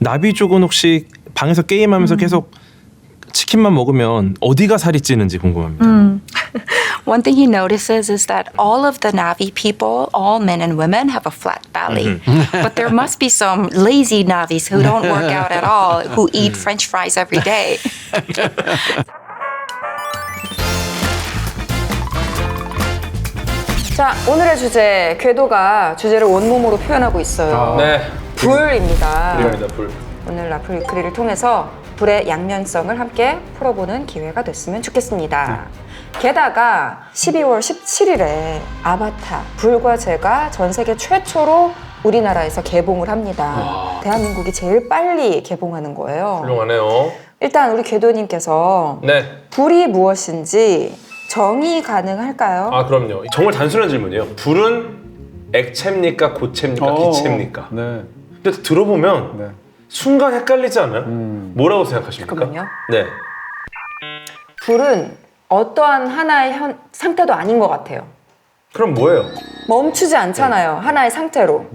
나비 쪽은 혹시 방에서 게임하면서 계속 치킨만 먹으면 어디가 살이 찌는지 궁금합니다. One thing he notices is that all of the Navi people, all men and women, have a flat belly. But there must be some lazy Navis who don't work out at all, who eat French fries every day. 자, 오늘의 주제, 궤도가 주제를 원몸으로 표현하고 있어요. 네. 불입니다. 불입니다, 불. 오늘 라플 위크리를 통해서 불의 양면성을 함께 풀어보는 기회가 됐으면 좋겠습니다. 게다가 12월 17일에 아바타, 불과 제가 전 세계 최초로 우리나라에서 개봉을 합니다. 대한민국이 제일 빨리 개봉하는 거예요. 훌륭하네요. 일단 우리 궤도님께서 네. 불이 무엇인지 정의 가능할까요? 아, 그럼요. 정말 단순한 질문이에요. 불은 액체입니까? 고체입니까? 기체입니까? 네. 근데 들어보면 네. 순간 헷갈리지 않아요? 뭐라고 생각하십니까? 잠깐만요. 네. 불은 어떠한 하나의 상태도 아닌 것 같아요. 그럼 뭐예요? 멈추지 않잖아요. 하나의 상태로.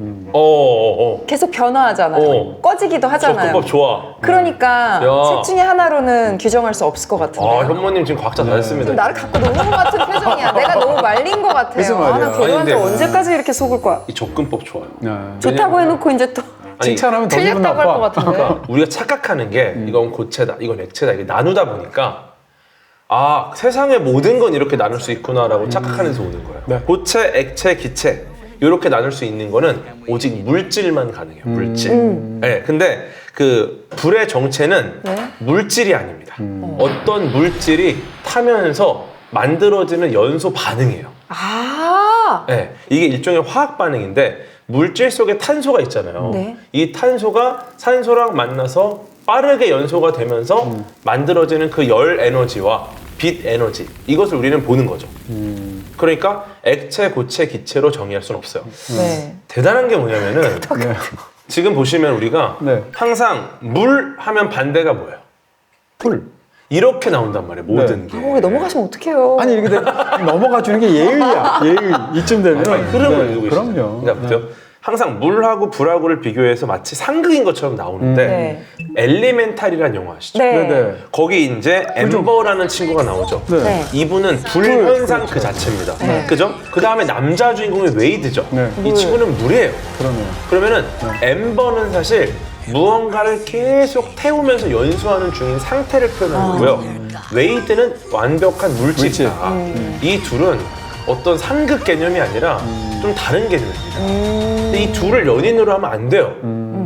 계속 변화하잖아요. 꺼지기도 하잖아요. 접근법 좋아. 그러니까 야. 셋 중에 하나로는 규정할 수 없을 것 같은데요. 아, 현모님 지금 과학자 다 지금 했습니다. 나를 갖고 노는 것 같은 표정이야. 내가 너무 말린 것 같아요. 무슨 아, 말이야. 나 개그한테 아니, 근데 언제까지 이렇게 속을 거야. 이 접근법 좋아요. 네. 좋다고 해놓고 이제 또 아니, 칭찬하면 더 기분 틀렸다고 할 것 나빠. 같은데. 우리가 착각하는 게 이건 고체다, 이건 액체다, 이게 나누다 보니까 아, 세상의 모든 건 이렇게 나눌 수 있구나라고 착각하면서 오는 거예요. 네. 고체, 액체, 기체 이렇게 나눌 수 있는 거는 오직 물질만 가능해요. 물질. 네, 근데 그 불의 정체는 네? 물질이 아닙니다. 어떤 물질이 타면서 만들어지는 연소 반응이에요. 아, 네, 이게 일종의 화학 반응인데 물질 속에 탄소가 있잖아요. 네. 이 탄소가 산소랑 만나서 빠르게 연소가 되면서 만들어지는 그 열 에너지와 빛 에너지, 이것을 우리는 보는 거죠. 그러니까 액체, 고체, 기체로 정의할 수는 없어요. 네. 대단한 게 뭐냐면은 네. 지금 보시면 우리가 네. 항상 물 하면 반대가 뭐예요? 불. 이렇게 나온단 말이에요. 모든 게. 거기 넘어가시면 어떡해요. 아니 이렇게 넘어가 주는 게 예의야. 예의. 이쯤 되면. 아니, 흐름을 네, 읽고 있어요. 그럼요. 그러니까 보세요. 항상 물하고 불하고를 비교해서 마치 상극인 것처럼 나오는데 네. 엘리멘탈이라는 영화 아시죠? 네. 네. 네. 거기 이제 엠버라는 친구가 나오죠. 네. 네. 이분은 불 현상 그 자체입니다. 네. 그죠? 그 다음에 남자 주인공이 웨이드죠. 네. 이 친구는 물이에요. 그러네요. 그러면은 엠버는 사실 무언가를 계속 태우면서 연소하는 중인 상태를 표현하는 거고요. 웨이드는 완벽한 물질이다. 이 둘은 어떤 상극 개념이 아니라 좀 다른 개념입니다. 근데 이 둘을 연인으로 하면 안 돼요.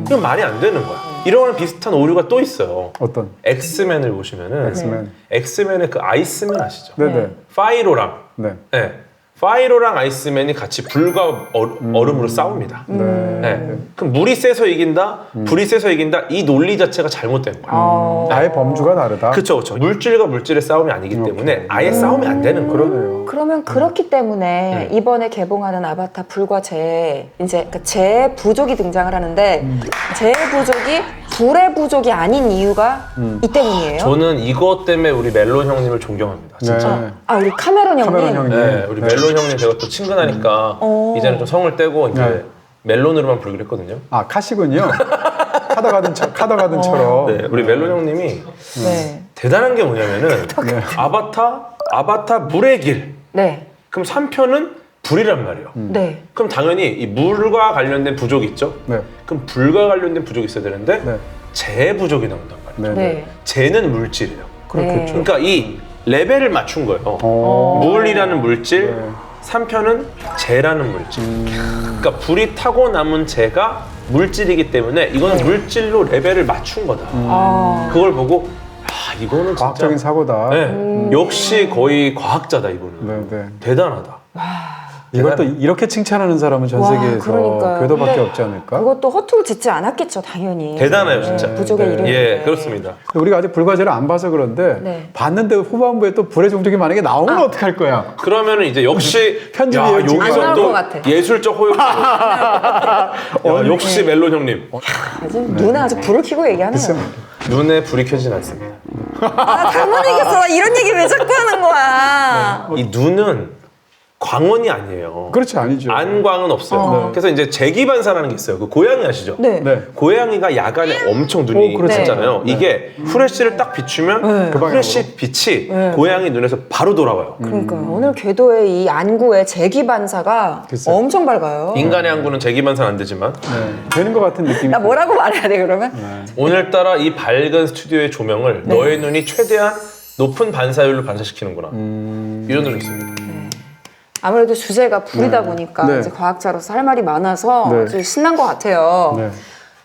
그럼 말이 안 되는 거야. 이런 거랑 비슷한 오류가 또 있어요. 어떤? 엑스맨을 보시면은 엑스맨. 엑스맨의 그 아이스맨 아시죠? 네네. 파이로랑 네. 네. 파이로랑 아이스맨이 같이 불과 얼음으로 싸웁니다. 네. 네. 그럼 물이 세서 이긴다, 불이 세서 이긴다, 이 논리 자체가 잘못된 거예요. 아예 범주가 다르다. 그렇죠, 그렇죠. 물질과 물질의 싸움이 아니기 때문에 아예 싸움이 안 되는 거예요. 그러네요. 그러면 그렇기 때문에 이번에 개봉하는 아바타 불과 재 이제 그 재 부족이 등장을 하는데 재 부족이 불의 부족이 아닌 이유가 이 때문이에요. 저는 이것 때문에 우리 멜론 형님을 존경합니다. 진짜. 네. 아 우리 카메론 형님. 카메론 형님. 네, 우리 멜론 형님 제가 또 친근하니까 이제는 좀 성을 떼고 이제 네. 멜론으로만 부르기로 했거든요. 아 카시군요. 카더가든처럼. 네, 우리 멜론 형님이 네. 대단한 게 뭐냐면은 네. 아바타 물의 길. 네. 그럼 3편은 불이란 말이에요. 네. 그럼 당연히 이 물과 관련된 부족이 있죠. 네. 그럼 불과 관련된 부족이 있어야 되는데 네. 재 부족이 나온단 말이에요. 네. 네. 재는 물질이에요. 그렇겠죠. 그러니까 이 레벨을 맞춘 거예요. 어. 물이라는 물질, 네. 3편은 재라는 물질. 그러니까 불이 타고 남은 재가 물질이기 때문에 이거는 물질로 레벨을 맞춘 거다. 그걸 보고 아 이거는 진짜 과학적인 사고다. 네, 역시 거의 과학자다 이거는. 네, 네. 대단하다. 이것도 이렇게 칭찬하는 사람은 전 와, 세계에서 그러니까요. 궤도밖에 근데 없지 않을까? 그것도 허투루 짓지 않았겠죠, 당연히. 대단해요 진짜. 부족의 네. 이름인데. 예, 그렇습니다. 우리가 아직 불과제를 안 봐서 그런데 네. 봤는데 후반부에 또 불의 종족이 만약에 나오면 어떡할 거야? 그러면은 이제 역시 편집이에요, 지금. 안 여기서 나올 또 것 같아. 예술적 호흡. 야, 역시 멜론 형님. 아주 눈에 아주 불을 켜고 얘기하네요. 글쎄 눈에 불이 켜지진 않습니다. 아, 잘못 얘기했어. 나 이런 얘기 왜 자꾸 하는 거야. 이 눈은 광원이 아니에요. 그렇죠, 아니죠. 안광은 없어요. 그래서 이제 재기반사라는 게 있어요. 그 고양이 아시죠? 네. 네. 고양이가 야간에 엄청 눈이 그렇죠. 있잖아요. 네. 이게 후레쉬를 딱 비추면 그 후레쉬 빛이 고양이 눈에서 바로 돌아와요. 그러니까 오늘 궤도의 이 안구의 재기 반사가 글쎄요. 엄청 밝아요. 인간의 안구는 재기반사는 안 되지만 되는 것 같은 느낌이. 나 뭐라고 말해야 돼 그러면? 오늘따라 이 밝은 스튜디오의 조명을 너의 눈이 최대한 높은 반사율로 반사시키는구나. 이런 눈이 있어요. 아무래도 주제가 불이다 보니까 네. 이제 과학자로서 할 말이 많아서 네. 좀 신난 것 같아요. 네.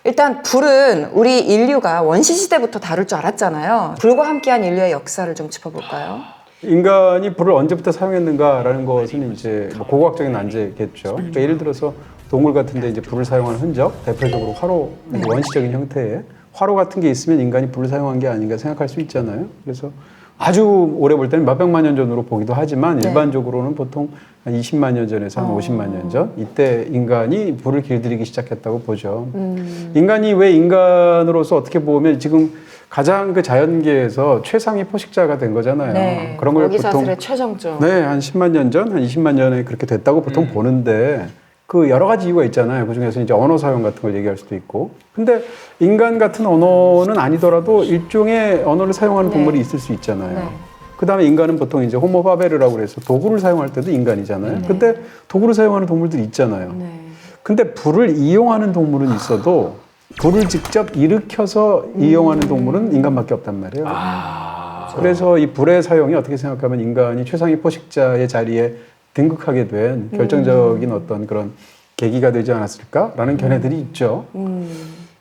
일단 불은 우리 인류가 원시 시대부터 다룰 줄 알았잖아요. 불과 함께한 인류의 역사를 좀 짚어볼까요? 인간이 불을 언제부터 사용했는가라는 것은 이제 뭐 고고학적인 난제겠죠. 그러니까 예를 들어서 동물 같은데 이제 불을 사용하는 흔적, 대표적으로 화로, 원시적인 형태의 화로 같은 게 있으면 인간이 불을 사용한 게 아닌가 생각할 수 있잖아요. 그래서 아주 오래 볼 때는 몇백만 년 전으로 보기도 하지만 일반적으로는 보통 한 20만 년 전에서 한 50만 년 전 이때 인간이 불을 길들이기 시작했다고 보죠. 인간이 왜 인간으로서 어떻게 보면 지금 가장 그 자연계에서 최상위 포식자가 된 거잖아요. 네. 그런 걸 거기사슬의 보통 최정점. 네, 한 10만 년 전, 한 20만 년에 그렇게 됐다고 보통 보는데 그 여러 가지 이유가 있잖아요. 그 중에서 이제 언어 사용 같은 걸 얘기할 수도 있고. 근데 인간 같은 언어는 아니더라도 일종의 언어를 사용하는 동물이 있을 수 있잖아요. 네. 그 다음에 인간은 보통 이제 호모 파베르라고 그래서 도구를 사용할 때도 인간이잖아요. 근데 도구를 사용하는 동물들이 있잖아요. 네. 근데 불을 이용하는 동물은 있어도 불을 직접 일으켜서 이용하는 동물은 인간밖에 없단 말이에요. 그래서 이 불의 사용이 어떻게 생각하면 인간이 최상위 포식자의 자리에 등극하게 된 결정적인 어떤 그런 계기가 되지 않았을까라는 견해들이 있죠.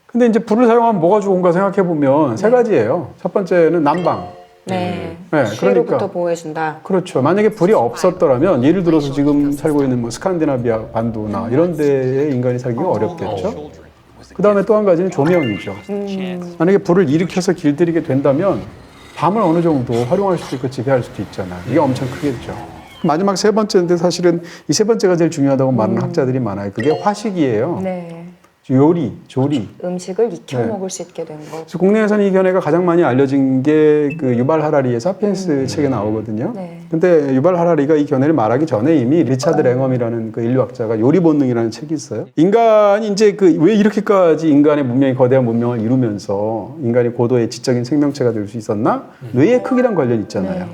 근데 이제 불을 사용하면 뭐가 좋은가 생각해 보면 세 가지예요. 첫 번째는 난방. 네. 네, 시로부터 그러니까. 보호해준다. 그렇죠. 만약에 불이 없었더라면 예를 들어서 지금 살고 있는 뭐 스칸디나비아 반도나 이런 데에 인간이 살기가 어렵겠죠. 그 다음에 또 한 가지는 조명이죠. 만약에 불을 일으켜서 길들이게 된다면 밤을 어느 정도 활용할 수도 있고 지배할 수도 있잖아요. 이게 엄청 크겠죠. 마지막 세 번째인데 사실은 이 세 번째가 제일 중요하다고 말하는 학자들이 많아요. 그게 화식이에요. 네. 요리, 조리. 음식을 익혀 네. 먹을 수 있게 된 거. 그래서 국내에서는 이 견해가 가장 많이 알려진 게 그 유발 하라리의 사피엔스 책에 나오거든요. 네. 근데 유발 하라리가 이 견해를 말하기 전에 이미 리차드 랭엄이라는 그 인류학자가 요리 본능이라는 책이 있어요. 인간이 이제 그 왜 이렇게까지 인간의 문명이 거대한 문명을 이루면서 인간이 고도의 지적인 생명체가 될 수 있었나? 뇌의 크기랑 관련이 있잖아요.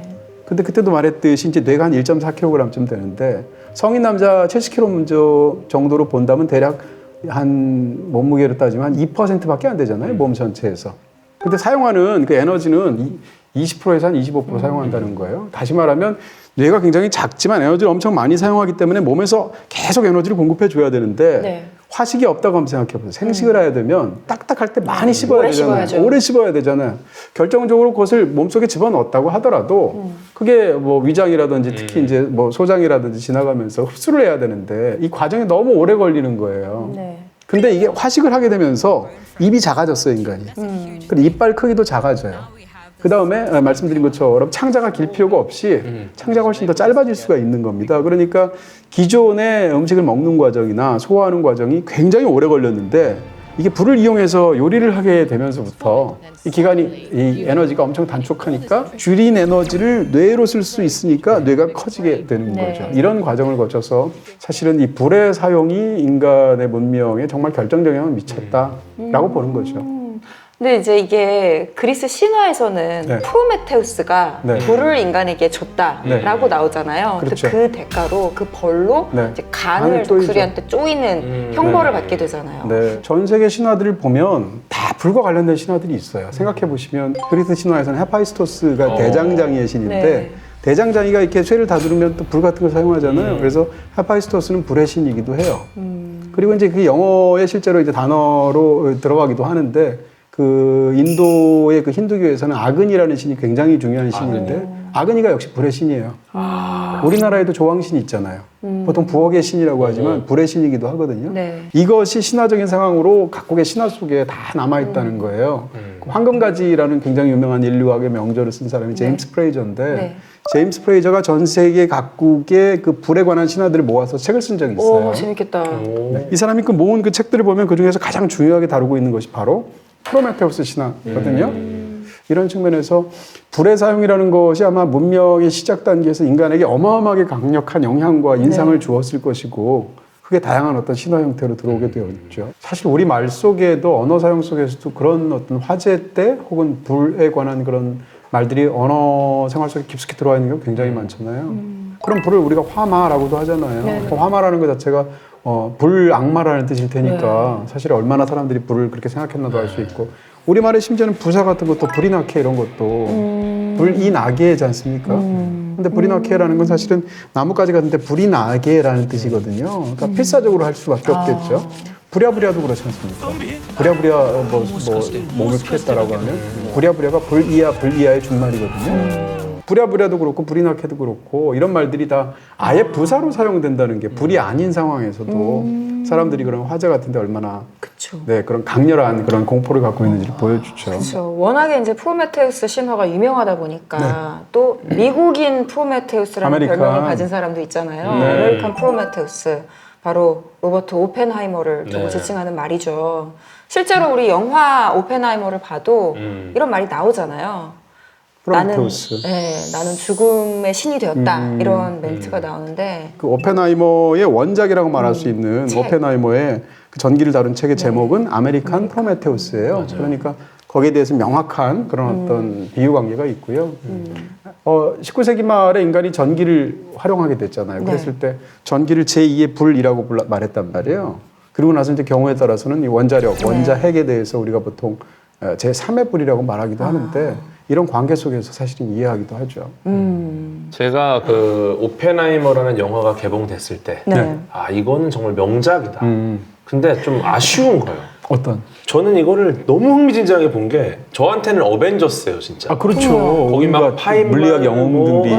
근데 그때도 말했듯이 이제 뇌가 한 1.4kg쯤 되는데 성인 남자 70kg 정도로 본다면 대략 한 몸무게로 따지면 한 2%밖에 안 되잖아요. 몸 전체에서. 근데 사용하는 그 에너지는 20%에서 한 25% 사용한다는 거예요. 다시 말하면 뇌가 굉장히 작지만 에너지를 엄청 많이 사용하기 때문에 몸에서 계속 에너지를 공급해 줘야 되는데 네. 화식이 없다고 한번 생각해 보세요. 생식을 해야 되면 딱딱할 때 많이 씹어야 오래 되잖아요. 씹어야죠. 오래 씹어야 되잖아요. 결정적으로 그것을 몸속에 집어넣었다고 하더라도 그게 뭐 위장이라든지 특히 이제 뭐 소장이라든지 지나가면서 흡수를 해야 되는데 이 과정이 너무 오래 걸리는 거예요. 네. 근데 이게 화식을 하게 되면서 입이 작아졌어요, 인간이. 그리고 이빨 크기도 작아져요. 그 다음에 말씀드린 것처럼 창자가 길 필요가 없이 창자가 훨씬 더 짧아질 수가 있는 겁니다. 그러니까 기존의 음식을 먹는 과정이나 소화하는 과정이 굉장히 오래 걸렸는데 이게 불을 이용해서 요리를 하게 되면서부터 이 기간이 이 에너지가 엄청 단축하니까 줄인 에너지를 뇌로 쓸 수 있으니까 뇌가 커지게 되는 거죠. 이런 과정을 거쳐서 사실은 이 불의 사용이 인간의 문명에 정말 결정적 영향을 미쳤다라고 보는 거죠. 근데 이제 이게 그리스 신화에서는 네. 프로메테우스가 네. 불을 인간에게 줬다라고 나오잖아요. 그렇죠. 그 대가로 그 벌로 네. 이제 간을 간을 쪼이죠. 독수리한테 쪼이는 형벌을 받게 되잖아요. 네, 전 세계 신화들을 보면 다 불과 관련된 신화들이 있어요. 생각해 보시면 그리스 신화에서는 헤파이스토스가 대장장이의 신인데 네. 대장장이가 이렇게 쇠를 다스리면 또 불 같은 걸 사용하잖아요. 그래서 헤파이스토스는 불의 신이기도 해요. 그리고 이제 그 영어에 실제로 이제 단어로 들어가기도 하는데 그 인도의 그 힌두교에서는 아그니라는 신이 굉장히 중요한 신인데 아그니가 역시 불의 신이에요. 우리나라에도 조왕신이 있잖아요. 보통 부엌의 신이라고 하지만 불의 신이기도 하거든요. 네. 이것이 신화적인 상황으로 각국의 신화 속에 다 남아있다는 거예요. 그 황금가지라는 굉장히 유명한 인류학의 명저를 쓴 사람이 제임스 프레이저인데 네. 제임스 프레이저가 전 세계 각국의 그 불에 관한 신화들을 모아서 책을 쓴 적이 있어요. 오, 재밌겠다. 네. 이 사람이 그 모은 그 책들을 보면 그 중에서 가장 중요하게 다루고 있는 것이 바로 프로메테우스 신화거든요. 이런 측면에서 불의 사용이라는 것이 아마 문명의 시작 단계에서 인간에게 어마어마하게 강력한 영향과 인상을 주었을 것이고 그게 다양한 어떤 신화 형태로 들어오게 되었죠. 사실 우리 말 속에도 언어 사용 속에서도 그런 어떤 화재 때 혹은 불에 관한 그런 말들이 언어 생활 속에 깊숙이 들어와 있는 경우가 굉장히 많잖아요. 그럼 불을 우리가 화마라고도 하잖아요. 화마라는 것 자체가 불악마라는 뜻일 테니까 사실 얼마나 사람들이 불을 그렇게 생각했나도 알 수 있고 우리말에 심지어는 부사 같은 것도 불이 나게 이런 것도 불이 나게지 않습니까? 근데 불이 나게라는 건 사실은 나뭇가지 같은데 불이 나게라는 뜻이거든요. 그러니까 필사적으로 할 수밖에 없겠죠. 부랴부랴도 그렇지 않습니까? 부랴부랴 몸을 피했다라고 하면 부랴부랴가 불이야의 준말이거든요. 부랴부랴도 그렇고 불이 나게도 그렇고 이런 말들이 다 아예 부사로 사용된다는 게 불이 아닌 상황에서도 사람들이 그런 화재 같은데 얼마나 그쵸. 네, 그런 강렬한 그런 공포를 갖고 있는지를 보여주죠. 그렇죠. 워낙에 이제 프로메테우스 신화가 유명하다 보니까 또 미국인 프로메테우스라는 아메리칸. 별명을 가진 사람도 있잖아요. 네. 아메리칸 프로메테우스. 바로 로버트 오펜하이머를 두고 네. 지칭하는 말이죠. 실제로 우리 영화 오펜하이머를 봐도 이런 말이 나오잖아요. 프로메테우스. 나는 죽음의 신이 되었다. 이런 멘트가 나오는데 그 오펜하이머의 원작이라고 말할 수 있는 책. 오펜하이머의 그 전기를 다룬 책의 제목은 아메리칸 프로메테우스예요. 그러니까 거기에 대해서 명확한 그런 어떤 비유 관계가 있고요. 19세기 말에 인간이 전기를 활용하게 됐잖아요. 그랬을 때 전기를 제2의 불이라고 말했단 말이에요. 그리고 나서 이제 경우에 따라서는 이 원자력, 원자핵에 대해서 우리가 보통 제3의 불이라고 말하기도 하는데 이런 관계 속에서 사실은 이해하기도 하죠. 제가 그 오펜하이머라는 영화가 개봉됐을 때, 네. 아 이거는 정말 명작이다. 근데 좀 아쉬운 거예요. 어떤? 저는 이거를 너무 흥미진진하게 본 게 저한테는 어벤져스예요, 진짜. 아 그렇죠. 거기 막 온갖 파인 물리학 영웅들이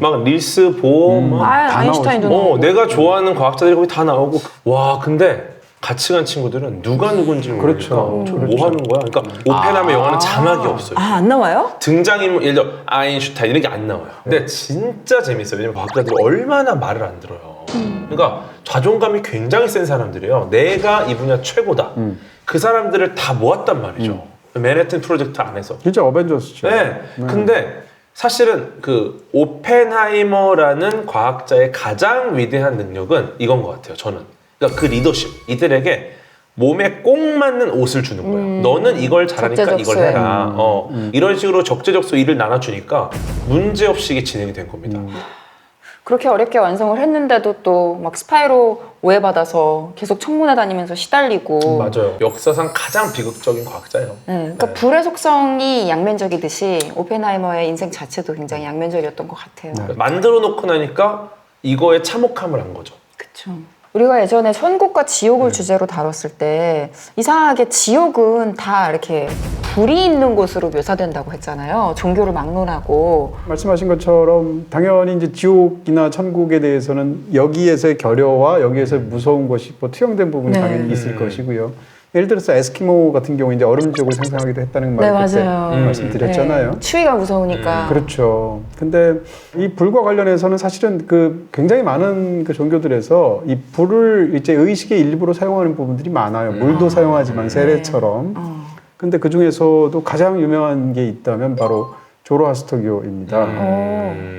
막 릴스 보험, 막 아인슈타인도 나오고. 내가 좋아하는 과학자들이 거기 다 나오고. 와, 근데 같이 간 친구들은 누가 누군지 모르니까 그렇죠. 저뭐 하는 거야? 그러니까 오펜하이머 영화는 자막이 없어요. 아, 안 나와요? 등장인물 예를 들어 아인슈타인 이런 게 안 나와요. 근데 진짜 재밌어요. 왜냐면 과학자들이 얼마나 말을 안 들어요. 그러니까 자존감이 굉장히 센 사람들이에요. 내가 이 분야 최고다. 그 사람들을 다 모았단 말이죠. 맨해튼 프로젝트 안에서. 진짜 어벤져스죠. 네. 근데 사실은 그 오펜하이머라는 과학자의 가장 위대한 능력은 이건 것 같아요. 저는. 그러니까 그 리더십. 이들에게 몸에 꼭 맞는 옷을 주는 거예요. 너는 이걸 잘하니까 이걸 적재적소에. 해라. 이런 식으로 적재적소 일을 나눠주니까 문제없이 이게 진행이 된 겁니다. 그렇게 어렵게 완성을 했는데도 또 막 스파이로 오해받아서 계속 청문회 다니면서 시달리고. 맞아요. 역사상 가장 비극적인 과학자예요. 네, 그러니까 불의 속성이 양면적이듯이 오펜하이머의 인생 자체도 굉장히 양면적이었던 것 같아요. 만들어 놓고 나니까 이거에 참혹함을 한 거죠. 그렇죠. 우리가 예전에 천국과 지옥을 주제로 다뤘을 때 이상하게 지옥은 다 이렇게 불이 있는 곳으로 묘사된다고 했잖아요. 종교를 막론하고. 말씀하신 것처럼 당연히 이제 지옥이나 천국에 대해서는 여기에서의 결여와 여기에서의 무서운 것이 뭐 투영된 부분이 네. 당연히 있을 것이고요. 예를 들어서 에스키모 같은 경우 이제 얼음 지옥을 상상하기도 했다는 네, 말 그때 맞아요. 말씀드렸잖아요. 네, 추위가 무서우니까. 그렇죠. 근데 이 불과 관련해서는 사실은 그 굉장히 많은 그 종교들에서 이 불을 이제 의식의 일부로 사용하는 부분들이 많아요. 물도 사용하지만 세례처럼. 근데 그 중에서도 가장 유명한 게 있다면 바로 조로아스터교입니다.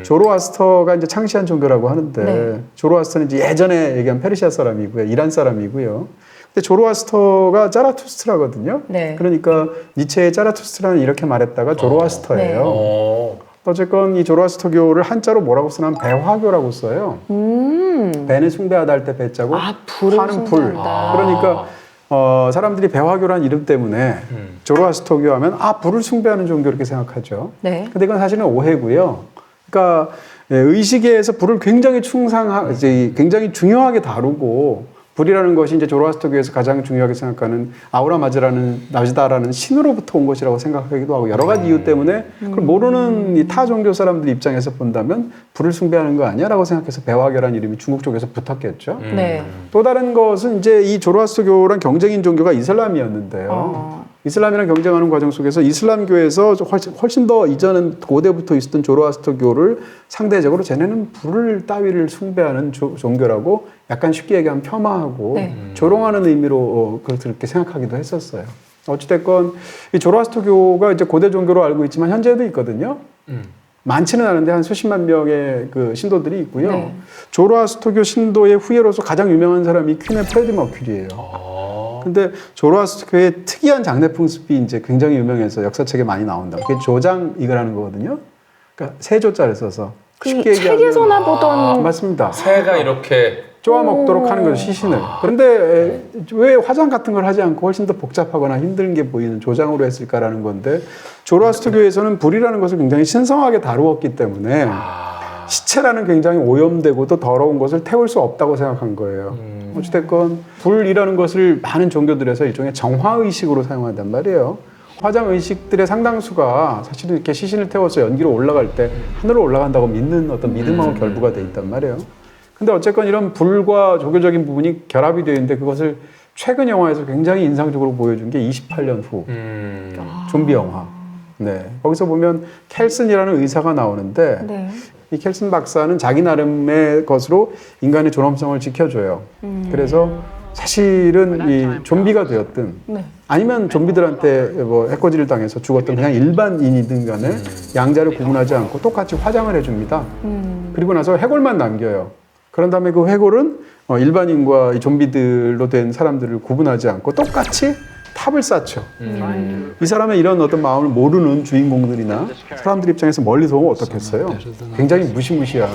조로아스터가 이제 창시한 종교라고 하는데 네. 조로아스터는 이제 예전에 얘기한 페르시아 사람이고요. 이란 사람이고요. 근데 조로아스터가 자라투스트라거든요. 네. 그러니까 니체의 자라투스트라는 이렇게 말했다가 조로아스터예요. 어. 어쨌건 이 조로아스터교를 한자로 뭐라고 쓰냐면 배화교라고 써요. 배는 숭배하다 할 때 배자고 불을 화는 불. 숭배한다. 그러니까 사람들이 배화교라는 이름 때문에 조로아스터교 하면 불을 숭배하는 종교 이렇게 생각하죠. 네. 근데 이건 사실은 오해고요. 그러니까 의식에서 불을 굉장히 굉장히 중요하게 다루고 불이라는 것이 이제 조로아스터교에서 가장 중요하게 생각하는 아우라 마즈다라는 신으로부터 온 것이라고 생각하기도 하고 여러 가지 이유 때문에 그걸 모르는 이 타 종교 사람들 입장에서 본다면 불을 숭배하는 거 아니야라고 생각해서 배화교라는 이름이 중국 쪽에서 붙었겠죠. 네. 또 다른 것은 이제 이 조로아스터교랑 경쟁인 종교가 이슬람이었는데요. 이슬람이랑 경쟁하는 과정 속에서 이슬람교에서 훨씬 더 이전은 고대부터 있었던 조로아스터교를 상대적으로 쟤네는 불을 따위를 숭배하는 종교라고 약간 쉽게 얘기하면 폄하하고 네. 조롱하는 의미로 그렇게 생각하기도 했었어요. 어찌됐건 이 조로아스터교가 이제 고대 종교로 알고 있지만 현재도 있거든요. 많지는 않은데 한 수십만 명의 그 신도들이 있고요. 네. 조로아스터교 신도의 후예로서 가장 유명한 사람이 퀸의 프레디 머큐리예요. 근데 조로아스터교의 특이한 장례 풍습이 이제 굉장히 유명해서 역사책에 많이 나온다. 그게 조장이거라는 거거든요. 그러니까 세 조자를 써서 쉽게 책에서나 보던 맞습니다. 새가 이렇게 쪼아 먹도록 하는 거죠, 시신을. 그런데 왜 화장 같은 걸 하지 않고 훨씬 더 복잡하거나 힘든 게 보이는 조장으로 했을까라는 건데 조로아스터교에서는 불이라는 것을 굉장히 신성하게 다루었기 때문에 시체라는 굉장히 오염되고 또 더러운 것을 태울 수 없다고 생각한 거예요. 어찌됐건 불이라는 것을 많은 종교들에서 일종의 정화의식으로 사용한단 말이에요. 화장의식들의 상당수가 사실은 이렇게 시신을 태워서 연기로 올라갈 때 하늘로 올라간다고 믿는 어떤 믿음하고 결부가 돼 있단 말이에요. 근데 어쨌건 이런 불과 종교적인 부분이 결합이 되어 있는데 그것을 최근 영화에서 굉장히 인상적으로 보여준 게 28년 후 좀비 영화. 네. 거기서 보면 켈슨이라는 의사가 나오는데 네. 이 켈슨 박사는 자기 나름의 것으로 인간의 존엄성을 지켜줘요. 그래서 사실은 이 좀비가 되었든 네. 아니면 좀비들한테 뭐 해코지를 당해서 죽었던 그냥 일반인이든 간에 양자를 구분하지 않고 똑같이 화장을 해줍니다. 그리고 나서 해골만 남겨요. 그런 다음에 그 해골은 일반인과 이 좀비들로 된 사람들을 구분하지 않고 똑같이 탑을 쌓죠. 이 사람의 이런 어떤 마음을 모르는 주인공들이나 사람들 입장에서 멀리서 보면 어떻겠어요? 굉장히 무시무시한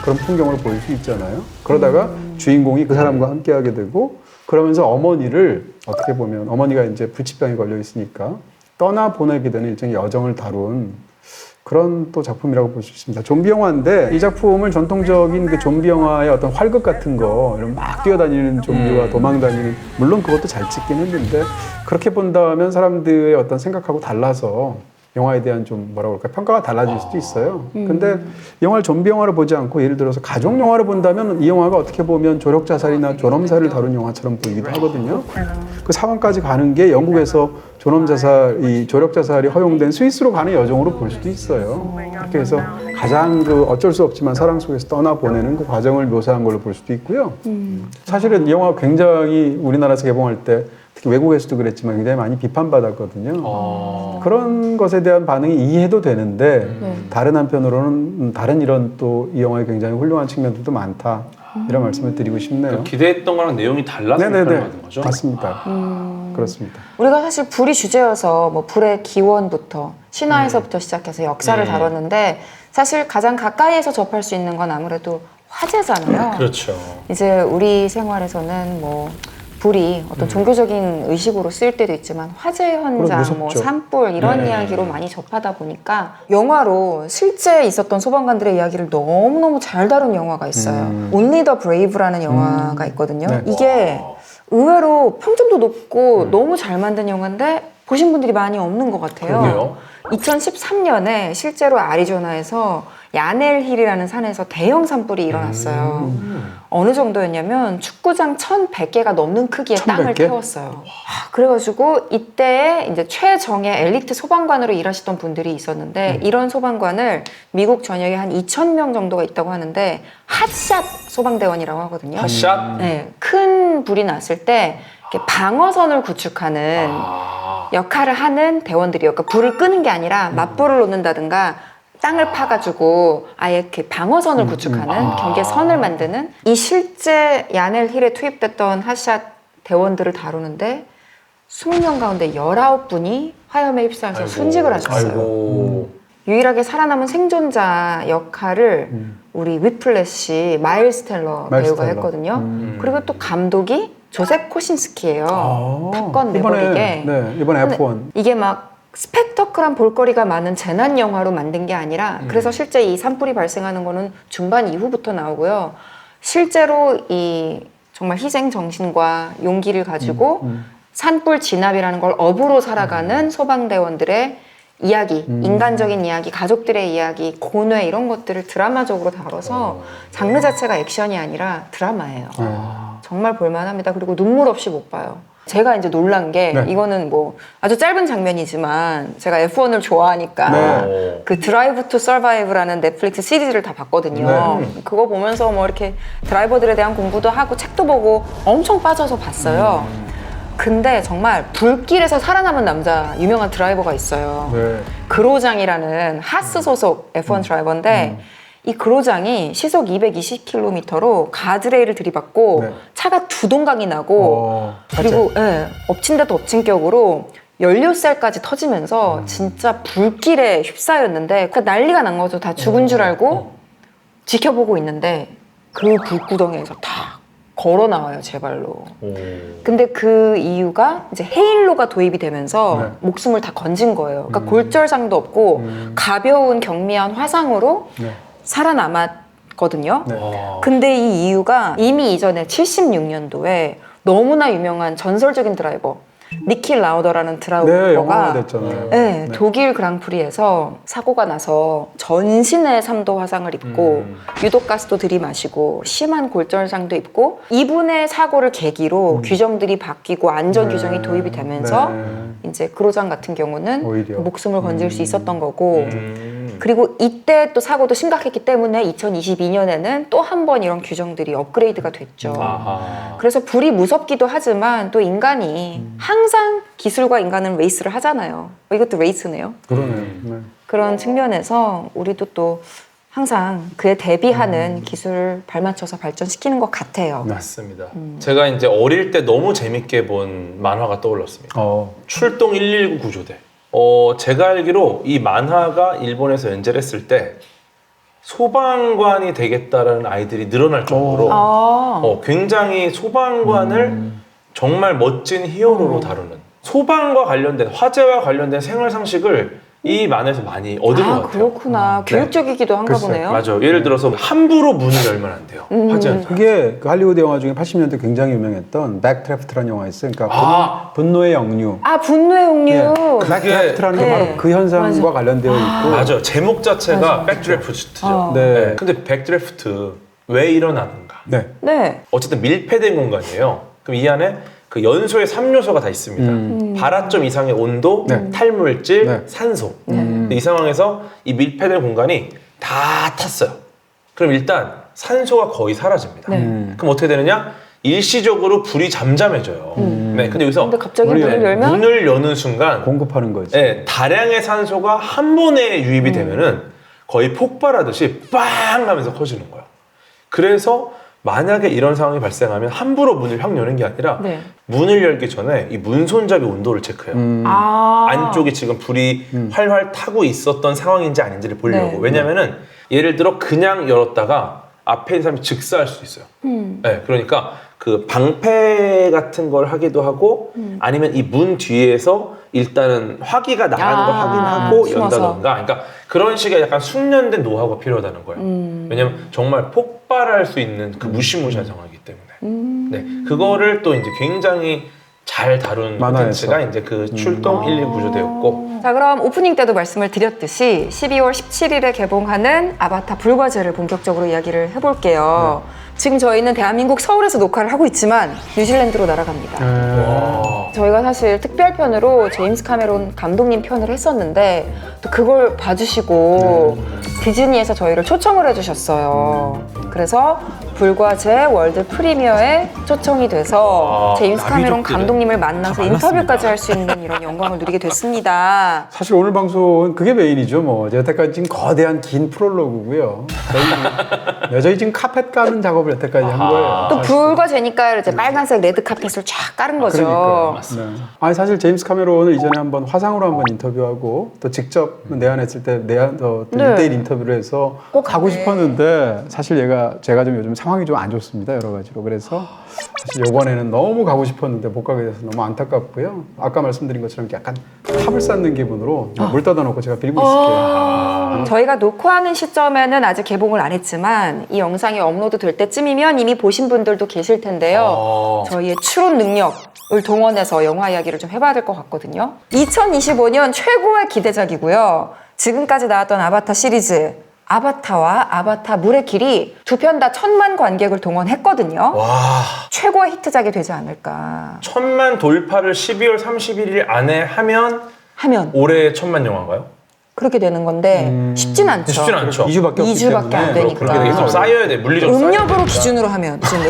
그런 풍경을 보일 수 있잖아요. 그러다가 주인공이 그 사람과 함께하게 되고 그러면서 어머니를 어떻게 보면 어머니가 이제 불치병에 걸려 있으니까 떠나 보내게 되는 일종의 여정을 다룬 그런 또 작품이라고 볼 수 있습니다. 좀비 영화인데 이 작품을 전통적인 그 좀비 영화의 어떤 활극 같은 거 이런 막 뛰어다니는 좀비와 도망다니는 물론 그것도 잘 찍긴 했는데 그렇게 본다면 사람들의 어떤 생각하고 달라서 영화에 대한 좀 뭐라고 할까 평가가 달라질 수도 있어요. 근데 영화를 좀비 영화로 보지 않고 예를 들어서 가족 영화를 본다면 이 영화가 어떻게 보면 조력 자살이나 존엄사를 다룬 영화처럼 보이기도 하거든요. 그 상황까지 가는 게 영국에서 존엄 자살, 이 조력 자살이 허용된 스위스로 가는 여정으로 볼 수도 있어요. 그렇게 해서 가장 그 어쩔 수 없지만 사랑 속에서 떠나 보내는 그 과정을 묘사한 걸로 볼 수도 있고요. 사실은 이 영화 굉장히 우리나라에서 개봉할 때 특히 외국에서도 그랬지만 굉장히 많이 비판받았거든요. 그런 것에 대한 반응이 이해도 되는데 다른 한편으로는 다른 이런 또 이 영화의 굉장히 훌륭한 측면들도 많다. 이런 말씀을 드리고 싶네요. 기대했던 거랑 내용이 달라서 평가받은 거죠? 맞습니다. 그렇습니다. 우리가 사실 불이 주제여서 뭐 불의 기원부터 신화에서부터 시작해서 역사를 다뤘는데 사실 가장 가까이에서 접할 수 있는 건 아무래도 화재잖아요. 그렇죠. 이제 우리 생활에서는 뭐 불이 어떤 종교적인 의식으로 쓰일 때도 있지만 화재 현장, 무섭죠. 뭐 산불 이런 이야기로 많이 접하다 보니까 영화로 실제 있었던 소방관들의 이야기를 너무너무 잘 다룬 영화가 있어요. Only the Brave라는 영화가 있거든요. 네. 이게 의외로 평점도 높고 너무 잘 만든 영화인데 보신 분들이 많이 없는 것 같아요. 그러게요. 2013년에 실제로 아리조나에서 야넬 힐이라는 산에서 대형 산불이 일어났어요. 어느 정도였냐면 축구장 1,100개가 넘는 크기의 땅을 1,100개? 태웠어요. 그래가지고 이때에 이제 최정예 엘리트 소방관으로 일하시던 분들이 있었는데 이런 소방관을 미국 전역에 한 2,000명 정도가 있다고 하는데 핫샷 소방대원이라고 하거든요. 핫샷? 네, 큰 불이 났을 때 이렇게 방어선을 구축하는 역할을 하는 대원들이요. 그러니까 불을 끄는 게 아니라 맞불을 놓는다든가 땅을 파가지고 아예 이렇게 방어선을 구축하는 경계 선을 만드는 이 실제 야넬 힐에 투입됐던 핫샷 대원들을 다루는데 20명 가운데 19분이 화염에 휩싸여서 순직을 하셨어요. 아이고. 유일하게 살아남은 생존자 역할을 우리 위플래시 마일스 텔러 마일스 배우가 텔러. 했거든요. 그리고 또 감독이 조셉 코신스키예요. 탑건 이번에 매버릭에. 네, 이번에 F1 이게 막 스펙터클한 볼거리가 많은 재난 영화로 만든 게 아니라 그래서 실제 이 산불이 발생하는 거는 중반 이후부터 나오고요. 실제로 이 정말 희생 정신과 용기를 가지고 산불 진압이라는 걸 업으로 살아가는 소방대원들의 이야기, 인간적인 이야기, 가족들의 이야기, 고뇌 이런 것들을 드라마적으로 다뤄서 장르 자체가 액션이 아니라 드라마예요. 정말 볼만합니다. 그리고 눈물 없이 못 봐요. 제가 이제 놀란 게 네. 이거는 뭐 아주 짧은 장면이지만 제가 F1을 좋아하니까 네. 그 드라이브 투 서바이브라는 넷플릭스 시리즈를 다 봤거든요. 그거 보면서 뭐 이렇게 드라이버들에 대한 공부도 하고 책도 보고 엄청 빠져서 봤어요. 근데 정말 불길에서 살아남은 남자 유명한 드라이버가 있어요. 네. 그로장이라는 하스 소속 F1 드라이버인데 이 그로장이 시속 220km로 가드레일을 들이받고 네. 차가 두 동강이 나고 그리고 엎친 데도 엎친 격으로 연료셀까지 터지면서 진짜 불길에 휩싸였는데 그 난리가 난 거죠. 다 죽은 줄 알고 지켜보고 있는데 그 불구덩이에서 다 걸어 나와요, 제 발로. 근데 그 이유가 이제 헤일로가 도입이 되면서 네. 목숨을 다 건진 거예요. 그러니까 골절상도 없고 가벼운 경미한 화상으로 네. 살아남았거든요. 네. 근데 이 이유가 이미 이전에 76년도에 너무나 유명한 전설적인 드라이버 니키 라우더라는 네, 영화가 드라이버가 됐잖아요. 네, 독일 그랑프리에서 사고가 나서 전신에 3도 화상을 입고 유독가스도 들이마시고 심한 골절상도 입고 이분의 사고를 계기로 규정들이 바뀌고 안전 규정이 도입이 되면서 이제 그로장 같은 경우는 오히려. 목숨을 건질 수 있었던 거고 그리고 이때 또 사고도 심각했기 때문에 2022년에는 또 한 번 이런 규정들이 업그레이드가 됐죠. 아하. 그래서 불이 무섭기도 하지만 또 인간이 항상 기술과 인간은 레이스를 하잖아요. 이것도 레이스네요. 그러네요. 네. 그런 측면에서 우리도 또 항상 그에 대비하는 기술을 발맞춰서 발전시키는 것 같아요. 맞습니다. 제가 이제 어릴 때 너무 재밌게 본 만화가 떠올랐습니다. 출동 119 구조대. 제가 알기로 이 만화가 일본에서 연재를 했을 때 소방관이 되겠다라는 아이들이 늘어날 정도로 굉장히 소방관을 정말 멋진 히어로로 다루는 소방과 관련된 화재와 관련된 생활 상식을 이 만화에서 많이 얻은 것 같아요. 그렇구나. 교육적이기도 한가 글쎄. 보네요. 맞아요. 예를 들어서 함부로 문을 열면 안 돼요. 화재 현장. 그게 그 할리우드 영화 중에 80년대 굉장히 유명했던 백드래프트라는 영화 있어요. 그러니까 분노의 역류. 분노의 용류. 백드래프트라는 게 네. 바로 그 현상과 관련되어 있고. 맞아요. 제목 자체가 백드래프트죠. 네. 근데 백드래프트 왜 일어나는가? 네. 네. 어쨌든 밀폐된 공간이에요. 그럼 이 안에 그 연소의 3요소가 다 있습니다. 발화점 이상의 온도, 네. 탈물질, 네. 산소. 근데 이 상황에서 이 밀폐된 공간이 다 탔어요. 그럼 일단 산소가 거의 사라집니다. 그럼 어떻게 되느냐? 일시적으로 불이 잠잠해져요. 네, 근데 여기서 근데 갑자기 우리 문을 열면 문을 여는 순간 공급하는 거지. 네, 다량의 산소가 한 번에 유입이 되면은 거의 폭발하듯이 빵 하면서 커지는 거예요. 그래서 만약에 이런 상황이 발생하면 함부로 문을 확 여는 게 아니라 네. 문을 열기 전에 이 문 손잡이 온도를 체크해요. 안쪽에 지금 불이 활활 타고 있었던 상황인지 아닌지를 보려고. 네. 왜냐면은 예를 들어 그냥 열었다가 앞에 있는 사람이 즉사할 수 있어요. 네, 그러니까 그 방패 같은 걸 하기도 하고 아니면 이 문 뒤에서 일단은 화기가 나가는 걸 확인하고 숨어서. 연다던가. 그러니까 그런 식의 약간 숙련된 노하우가 필요하다는 거예요. 왜냐면 정말 폭발할 수 있는 그 무시무시한 상황이기 때문에. 네, 그거를 또 이제 굉장히 잘 다룬 만화에서. 콘텐츠가 이제 그 출동 119 구조대였고. 자, 그럼 오프닝 때도 말씀을 드렸듯이 12월 17일에 개봉하는 아바타 불과제를 본격적으로 이야기를 해볼게요. 지금 저희는 대한민국 서울에서 녹화를 하고 있지만 뉴질랜드로 날아갑니다. 저희가 사실 특별편으로 제임스 카메론 감독님 편을 했었는데 또 그걸 봐주시고 디즈니에서 저희를 초청을 해주셨어요. 그래서 불과제 월드 프리미어에 초청이 돼서 제임스 카메론 나비족들은 감독님을 만나서 인터뷰까지 할 수 있는 이런 영광을 누리게 됐습니다. 사실 오늘 방송은 그게 메인이죠. 뭐 여태까지 지금 거대한 긴 프롤로그고요. 저희 지금 카펫 까는 작업을 여태까지 한 거예요. 또 불과제니까 이제 빨간색 레드 카펫을 쫙 깔은 거죠. 그러니까요. 네. 아니 사실 제임스 카메론을 이전에 한번 화상으로 한번 인터뷰하고 또 직접 내한했을 때 내한 또 네. 1대1 인터뷰를 해서 꼭 가고 가네. 싶었는데 사실 제가 좀 요즘 상황이 좀 안 좋습니다. 여러 가지로. 그래서 사실 이번에는 너무 가고 싶었는데 못 가게 돼서 너무 안타깝고요. 아까 말씀드린 것처럼 약간 탑을 쌓는 기분으로 물 떠다 놓고 제가 빌고 있을게요. 저희가 녹화하는 시점에는 아직 개봉을 안 했지만 이 영상이 업로드 될 때쯤이면 이미 보신 분들도 계실 텐데요. 저희의 추론 능력을 동원해서 영화 이야기를 좀 해봐야 될 것 같거든요. 2025년 최고의 기대작이고요. 지금까지 나왔던 아바타 시리즈 아바타와 아바타 물의 길이 두 편 다 1000만 관객을 동원했거든요. 와, 최고의 히트작이 되지 않을까 1000만 돌파를 12월 31일 안에 하면 하면 올해 1000만 영화인가요? 그렇게 되는 건데 쉽진 않죠. 쉽진 않죠. 2주밖에 없기 2주밖에 안 때문에. 되니까. 그렇게 계속 쌓여야 돼. 물리적으로 음력으로 쌓여야 되니까. 기준으로 하면 지금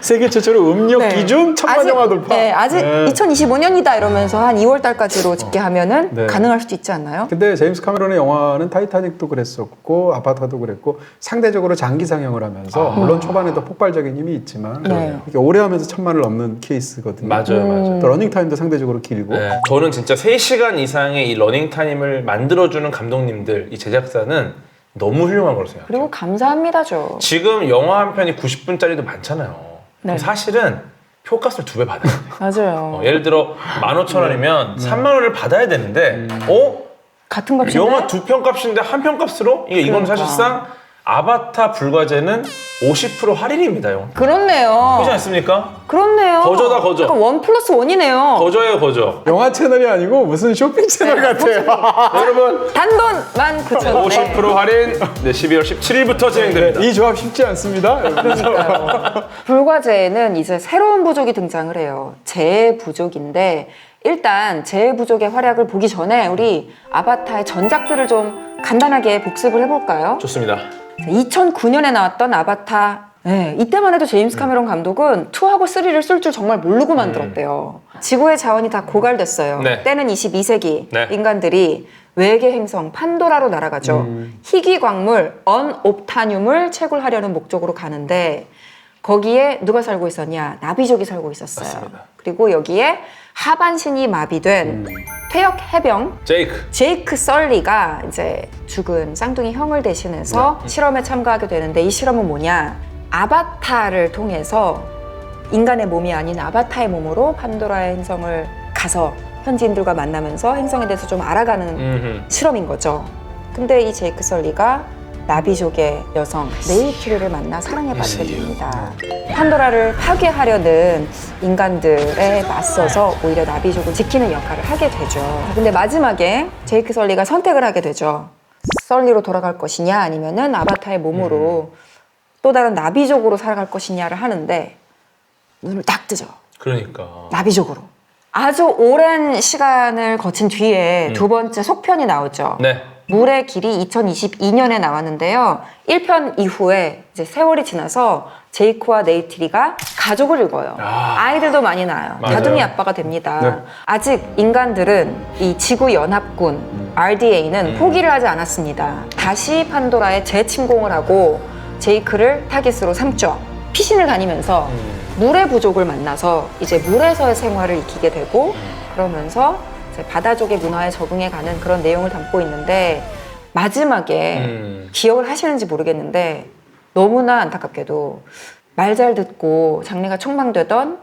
세계 최초로 음력 네. 기준 천만 영화 돌파. 네, 아직 네. 2025년이다 이러면서 한 2월 달까지로 집계하면은 네. 가능할 수도 있지 않나요? 근데 제임스 카메론의 영화는 타이타닉도 그랬었고 아바타도 그랬고 상대적으로 장기 상영을 하면서 물론 초반에도 폭발적인 힘이 있지만 네. 이렇게 오래 하면서 1000만을 넘는 케이스거든요. 맞아요. 또 러닝 타임도 상대적으로 길고 네. 저는 진짜 3시간 이상의 이 러닝 타임을 만들어주는 감독님들, 이 제작사는 너무 훌륭한 거라고 생각해요. 그리고 감사합니다죠. 지금 영화 한 편이 90분짜리도 많잖아요. 네. 그럼 사실은 표값을 2배 받아야 돼요. 맞아요. 예를 들어 15,000원이면 3만 원을 받아야 되는데 같은 값인데 영화 2편 값인데 한 편 값으로? 이건 그러니까. 사실상 아바타 불과제는 50% 할인입니다. 형. 그렇네요. 그렇지 않습니까? 그렇네요. 거저다, 거저. 약간 1+1이네요. 거저예요, 거저. 영화 채널이 아니고 무슨 쇼핑 채널 같아요. 여러분 단돈 19,000원에. 50% 할인 네, 12월 17일부터 진행됩니다. 이 조합 쉽지 않습니다. 그러니까요. 불과제에는 이제 새로운 부족이 등장을 해요. 재부족인데 일단 재부족의 활약을 보기 전에 우리 아바타의 전작들을 좀 간단하게 복습을 해볼까요? 좋습니다. 2009년에 나왔던 아바타. 네, 이때만 해도 제임스 카메론 감독은 2하고 3를 쓸 줄 정말 모르고 만들었대요. 지구의 자원이 다 고갈됐어요. 네. 때는 22세기. 네. 인간들이 외계 행성 판도라로 날아가죠. 희귀 광물 언옵타늄을 채굴하려는 목적으로 가는데 거기에 누가 살고 있었냐? 나비족이 살고 있었어요. 맞습니다. 그리고 여기에 하반신이 마비된 퇴역 해병 제이크 썰리가 이제 죽은 쌍둥이 형을 대신해서 실험에 참가하게 되는데 이 실험은 뭐냐? 아바타를 통해서 인간의 몸이 아닌 아바타의 몸으로 판도라의 행성을 가서 현지인들과 만나면서 행성에 대해서 좀 알아가는 실험인 거죠. 근데 이 제이크 썰리가 나비족의 여성 네이트리를 만나 사랑에 빠지게 됩니다. 판도라를 파괴하려는 인간들에 맞서서 오히려 나비족을 지키는 역할을 하게 되죠. 근데 마지막에 제이크 썰리가 선택을 하게 되죠. 썰리로 돌아갈 것이냐 아니면은 아바타의 몸으로 또 다른 나비족으로 살아갈 것이냐를 하는데 눈을 딱 뜨죠. 그러니까. 나비족으로. 아주 오랜 시간을 거친 뒤에 두 번째 속편이 나오죠. 네. 물의 길이 2022년에 나왔는데요. 1편 이후에 이제 세월이 지나서 제이크와 네이트리가 가족을 이뤄요. 아이들도 많이 낳아요. 맞아요. 다둥이 아빠가 됩니다. 네. 아직 인간들은 이 지구연합군 RDA는 포기를 하지 않았습니다. 다시 판도라에 재침공을 하고 제이크를 타깃으로 삼죠. 피신을 다니면서 물의 부족을 만나서 이제 물에서의 생활을 익히게 되고 그러면서 이제 바다족의 문화에 적응해가는 그런 내용을 담고 있는데 마지막에 기억을 하시는지 모르겠는데 너무나 안타깝게도 말 잘 듣고 장래가 촉망되던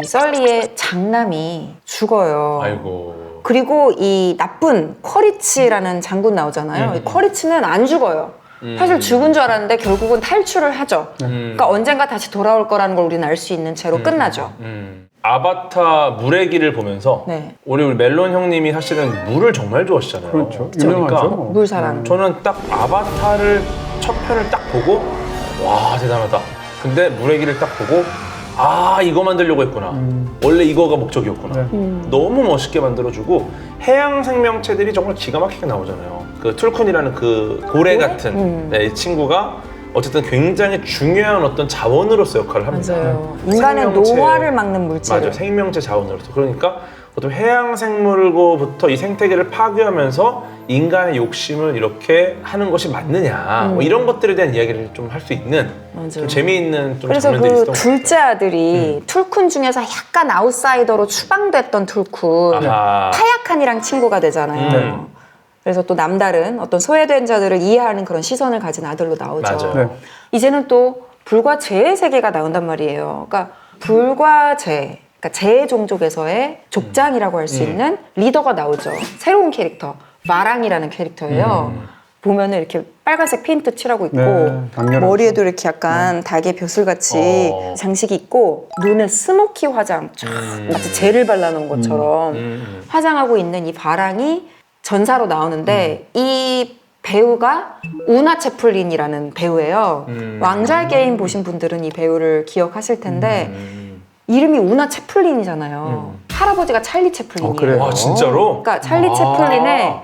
이 썰리의 장남이 죽어요. 아이고. 그리고 이 나쁜 쿼리치라는 장군 나오잖아요. 이 쿼리치는 안 죽어요. 사실 죽은 줄 알았는데 결국은 탈출을 하죠. 그러니까 언젠가 다시 돌아올 거라는 걸 우리는 알 수 있는 채로 끝나죠. 아바타 물의 길을 보면서 네. 우리 멜론 형님이 사실은 물을 정말 좋아하시잖아요. 그렇죠. 그러니까 유명하죠. 물사랑. 저는 딱 아바타를 첫 편을 딱 보고 와 대단하다. 근데 물의 길을 딱 보고 아 이거 만들려고 했구나. 원래 이거가 목적이었구나. 너무 멋있게 만들어주고 해양 생명체들이 정말 기가 막히게 나오잖아요. 그 툴쿤이라는 그 고래 같은 네, 이 친구가 어쨌든 굉장히 중요한 어떤 자원으로서 역할을 합니다. 맞아요. 인간의 생명체- 노화를 막는 물질. 맞아요. 생명체 자원으로서. 그러니까 어떤 해양 생물로부터 이 생태계를 파괴하면서 인간의 욕심을 이렇게 하는 것이 맞느냐. 뭐 이런 것들에 대한 이야기를 좀 할 수 있는 맞아요. 좀 재미있는 좀 그래서 장면들이 그 있었던 것 같아요. 둘째 아들이 툴쿤 중에서 약간 아웃사이더로 추방됐던 툴쿤 아하. 타야칸이랑 친구가 되잖아요. 그래서 또 남다른 어떤 소외된 자들을 이해하는 그런 시선을 가진 아들로 나오죠. 맞아요. 네. 이제는 또 불과 죄의 세계가 나온단 말이에요. 그러니까 불과 죄, 그러니까 제 종족에서의 족장이라고 할 수 있는 리더가 나오죠. 새로운 캐릭터, 마랑이라는 캐릭터예요. 보면은 이렇게 빨간색 페인트 칠하고 있고 네, 당연하죠. 머리에도 이렇게 약간 닭의 벼슬같이 장식이 있고 눈에 스모키 화장 쫙 마치 젤을 발라놓은 것처럼 화장하고 있는 이 바랑이 전사로 나오는데 이 배우가 우나 채플린이라는 배우예요. 왕좌의 게임 보신 분들은 이 배우를 기억하실 텐데 이름이 우나 채플린이잖아요. 할아버지가 찰리 채플린이에요. 그래요? 와 진짜로? 그러니까 찰리 채플린의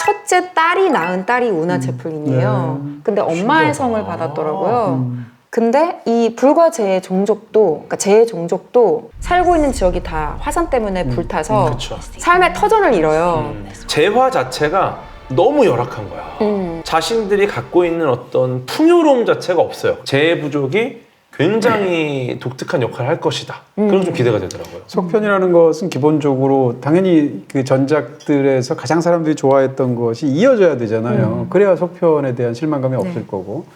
첫째 딸이 낳은 딸이 우나 채플린이에요. 근데 엄마의 성을 받았더라고요. 근데 이 불과 재해 종족도, 그러니까 재해 종족도 살고 있는 지역이 다 화산 때문에 불타서 그쵸. 삶의 터전을 잃어요. 재화 자체가 너무 열악한 거야. 자신들이 갖고 있는 어떤 풍요로움 자체가 없어요. 재해 부족이 굉장히 독특한 역할을 할 것이다. 그런 좀 기대가 되더라고요. 속편이라는 것은 기본적으로 당연히 그 전작들에서 가장 사람들이 좋아했던 것이 이어져야 되잖아요. 그래야 속편에 대한 실망감이 없을 거고.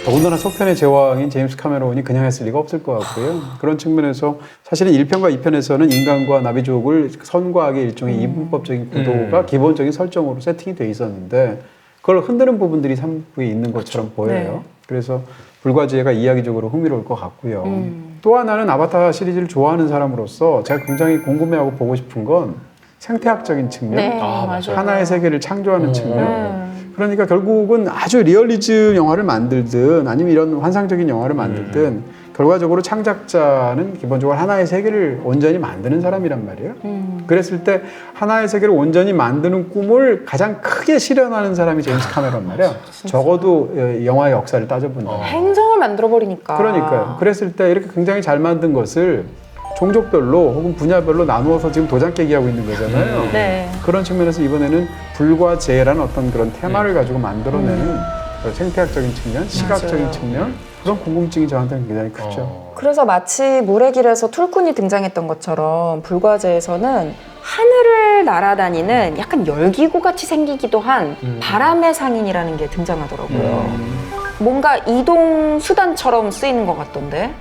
더군다나 속편의 제왕인 제임스 카메론이 그냥 했을 리가 없을 것 같고요. 그런 측면에서 사실은 1편과 2편에서는 인간과 나비족을 선과 악의 일종의 이분법적인 구도가 기본적인 설정으로 세팅이 돼 있었는데 그걸 흔드는 부분들이 3부에 있는 것처럼 보여요. 네. 그래서 불과지혜가 이야기적으로 흥미로울 것 같고요. 또 하나는 아바타 시리즈를 좋아하는 사람으로서 제가 굉장히 궁금해하고 보고 싶은 건 생태학적인 측면, 네, 맞아요. 하나의 세계를 창조하는 측면. 그러니까 결국은 아주 리얼리즘 영화를 만들든 아니면 이런 환상적인 영화를 만들든 결과적으로 창작자는 기본적으로 하나의 세계를 온전히 만드는 사람이란 말이에요. 그랬을 때 하나의 세계를 온전히 만드는 꿈을 가장 크게 실현하는 사람이 제임스 카메론 말이에요. 적어도 영화의 역사를 따져본다. 행성을 만들어버리니까. 그러니까요. 그랬을 때 이렇게 굉장히 잘 만든 것을 종족별로 혹은 분야별로 나누어서 지금 도장 깨기 하고 있는 거잖아요. 네. 그런 측면에서 이번에는 불과 재해라는 어떤 그런 테마를 가지고 만들어내는 그런 생태학적인 측면, 시각적인 맞아요. 측면 그런 궁금증이 저한테는 굉장히 크죠. 그래서 마치 모래길에서 툴쿤이 등장했던 것처럼 불과제에서는 하늘을 날아다니는 약간 열기구 같이 생기기도 한 바람의 상인이라는 게 등장하더라고요. 뭔가 이동 수단처럼 쓰이는 것 같던데.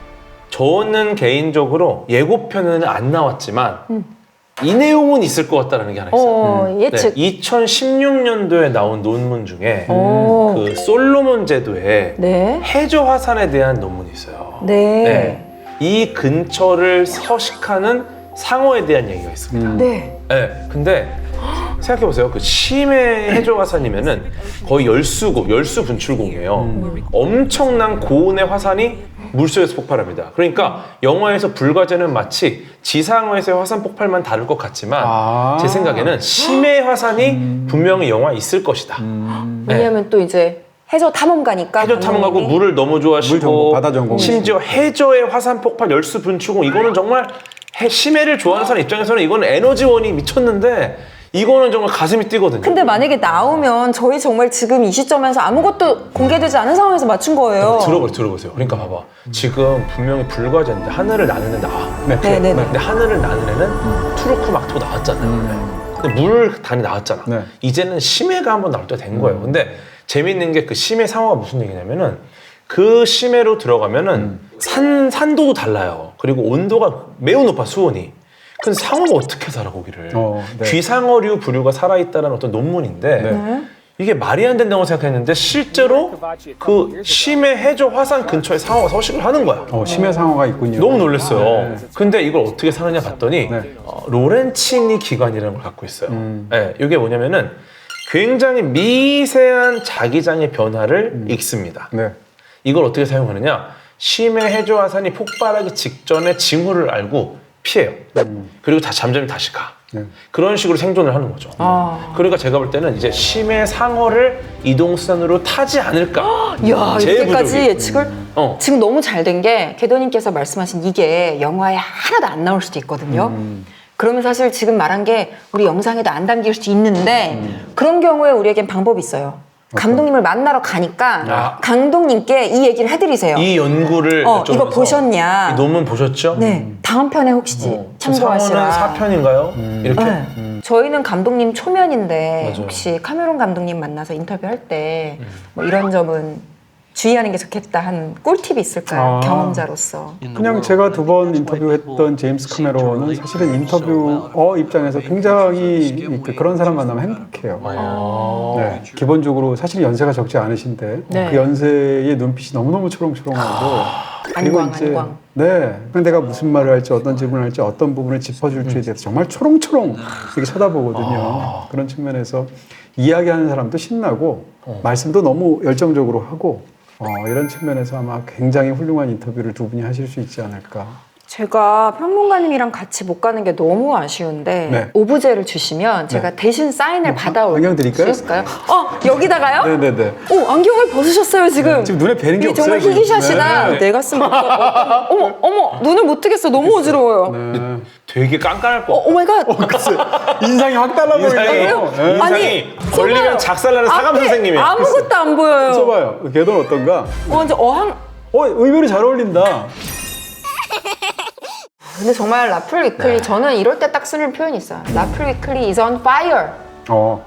저는 개인적으로 예고편은 안 나왔지만 이 내용은 있을 것 같다는 게 하나 있어요. 예측. 네, 2016년도에 나온 논문 중에 오. 그 솔로몬 제도의 네. 해저 화산에 대한 논문이 있어요. 네. 네. 이 근처를 서식하는 상어에 대한 얘기가 있습니다. 네. 네. 근데 생각해보세요. 그 심해 해저 화산이면은 거의 열수 분출공이에요. 엄청난 고온의 화산이 물속에서 폭발합니다. 그러니까 영화에서 불과제는 마치 지상에서의 화산 폭발만 다룰 것 같지만 제 생각에는 심해 화산이 분명히 영화에 있을 것이다. 왜냐면 또 이제 해저 탐험가니까. 해저 탐험가고 감독님이. 물을 너무 물 좋아하시고 전공, 바다 전공. 심지어 해저의 화산 폭발 열수 분출공 이거는 정말 심해를 좋아하는 사람 입장에서는 이거는 에너지원이 미쳤는데 이거는 정말 가슴이 뛰거든요. 근데 만약에 나오면 저희 정말 지금 이 시점에서 아무것도 공개되지 않은 상황에서 맞춘 거예요. 들어보세요. 그러니까 봐봐. 지금 분명히 불과제인데 하늘을 나는 애 나와. 네네네. 근데 하늘을 나는 애는 투르크 막토 나왔잖아요. 근데 물 단이 나왔잖아. 네. 이제는 심해가 한번 나올 때 된 거예요. 근데 재밌는 게 그 심해 상어가 무슨 얘기냐면은 그 심해로 들어가면은 산도도 달라요. 그리고 온도가 매우 높아 수온이. 근데 상어가 어떻게 살아 거기를? 네. 귀상어류 부류가 살아있다는 어떤 논문인데 네. 이게 말이 안 된다고 생각했는데 실제로 그 심해 해저 화산 근처에 상어가 서식을 하는 거야. 심해 상어가 있군요. 너무 놀랐어요. 네. 근데 이걸 어떻게 사느냐 봤더니 네. 로렌치니 기관이라는 걸 갖고 있어요. 네, 이게 뭐냐면은 굉장히 미세한 자기장의 변화를 읽습니다. 네. 이걸 어떻게 사용하느냐? 심해 해저 화산이 폭발하기 직전에 징후를 알고 피해요. 그리고 잠잠히 다시 가. 네. 그런 식으로 생존을 하는 거죠. 그러니까 제가 볼 때는 이제 심해 상어를 이동수단으로 타지 않을까. 이야, 제일 이렇게까지 부족이. 예측을 지금 너무 잘 된 게 개도님께서 말씀하신 이게 영화에 하나도 안 나올 수도 있거든요. 그러면 사실 지금 말한 게 우리 영상에도 안 담길 수도 있는데 그런 경우에 우리에겐 방법이 있어요. 감독님을 만나러 가니까 감독님께 이 얘기를 해드리세요. 이 연구를 이거 보셨냐? 이 논문 보셨죠? 네, 다음 편에 혹시 참고하시라. 상어는 4편인가요? 이렇게. 네. 저희는 감독님 초면인데 맞아요. 혹시 카메론 감독님 만나서 인터뷰할 때 뭐 이런 점은 주의하는 게 좋겠다 한 꿀팁이 있을까요? 경험자로서. 그냥 제가 2번 인터뷰했던 제임스 카메론은 사실은 인터뷰어 입장에서 굉장히 그런 사람 만나면 행복해요. 네. 기본적으로 사실 연세가 적지 않으신데 네. 그 연세의 눈빛이 너무너무 초롱초롱하고 안광. 네. 그럼 내가 무슨 말을 할지 어떤 질문을 할지 어떤 부분을 짚어줄지에 대해서 정말 초롱초롱 이렇게 쳐다보거든요. 그런 측면에서 이야기하는 사람도 신나고 말씀도 너무 열정적으로 하고 이런 측면에서 아마 굉장히 훌륭한 인터뷰를 두 분이 하실 수 있지 않을까. 제가 평론가님이랑 같이 못 가는 게 너무 아쉬운데 네. 오브제를 주시면 제가 대신 사인을 받아올 안경 드릴까요? 수 있을까요? 여기다가요? 네네네. 오, 안경을 벗으셨어요 지금. 지금 눈에 뵈는 게 이게 정말 없어요, 지금. 희귀샷이나 네. 내가 쓴 어머 눈을 못 뜨겠어. 너무 어지러워요. 네. 되게 깐깐할 것 같아. 오 마이 갓. 글쎄, 인상이 확 달라 보이네요. 네. 인상이 걸리면 작살나는 사감 앞에 선생님이야. 아무것도 안 보여요. 써봐요. 걔는 어떤가? 완전 어항. 의외로 잘 어울린다. 근데 정말 라플 위클리 저는 이럴 때 딱 쓰는 표현이 있어요. 라플 위클리 is on fire.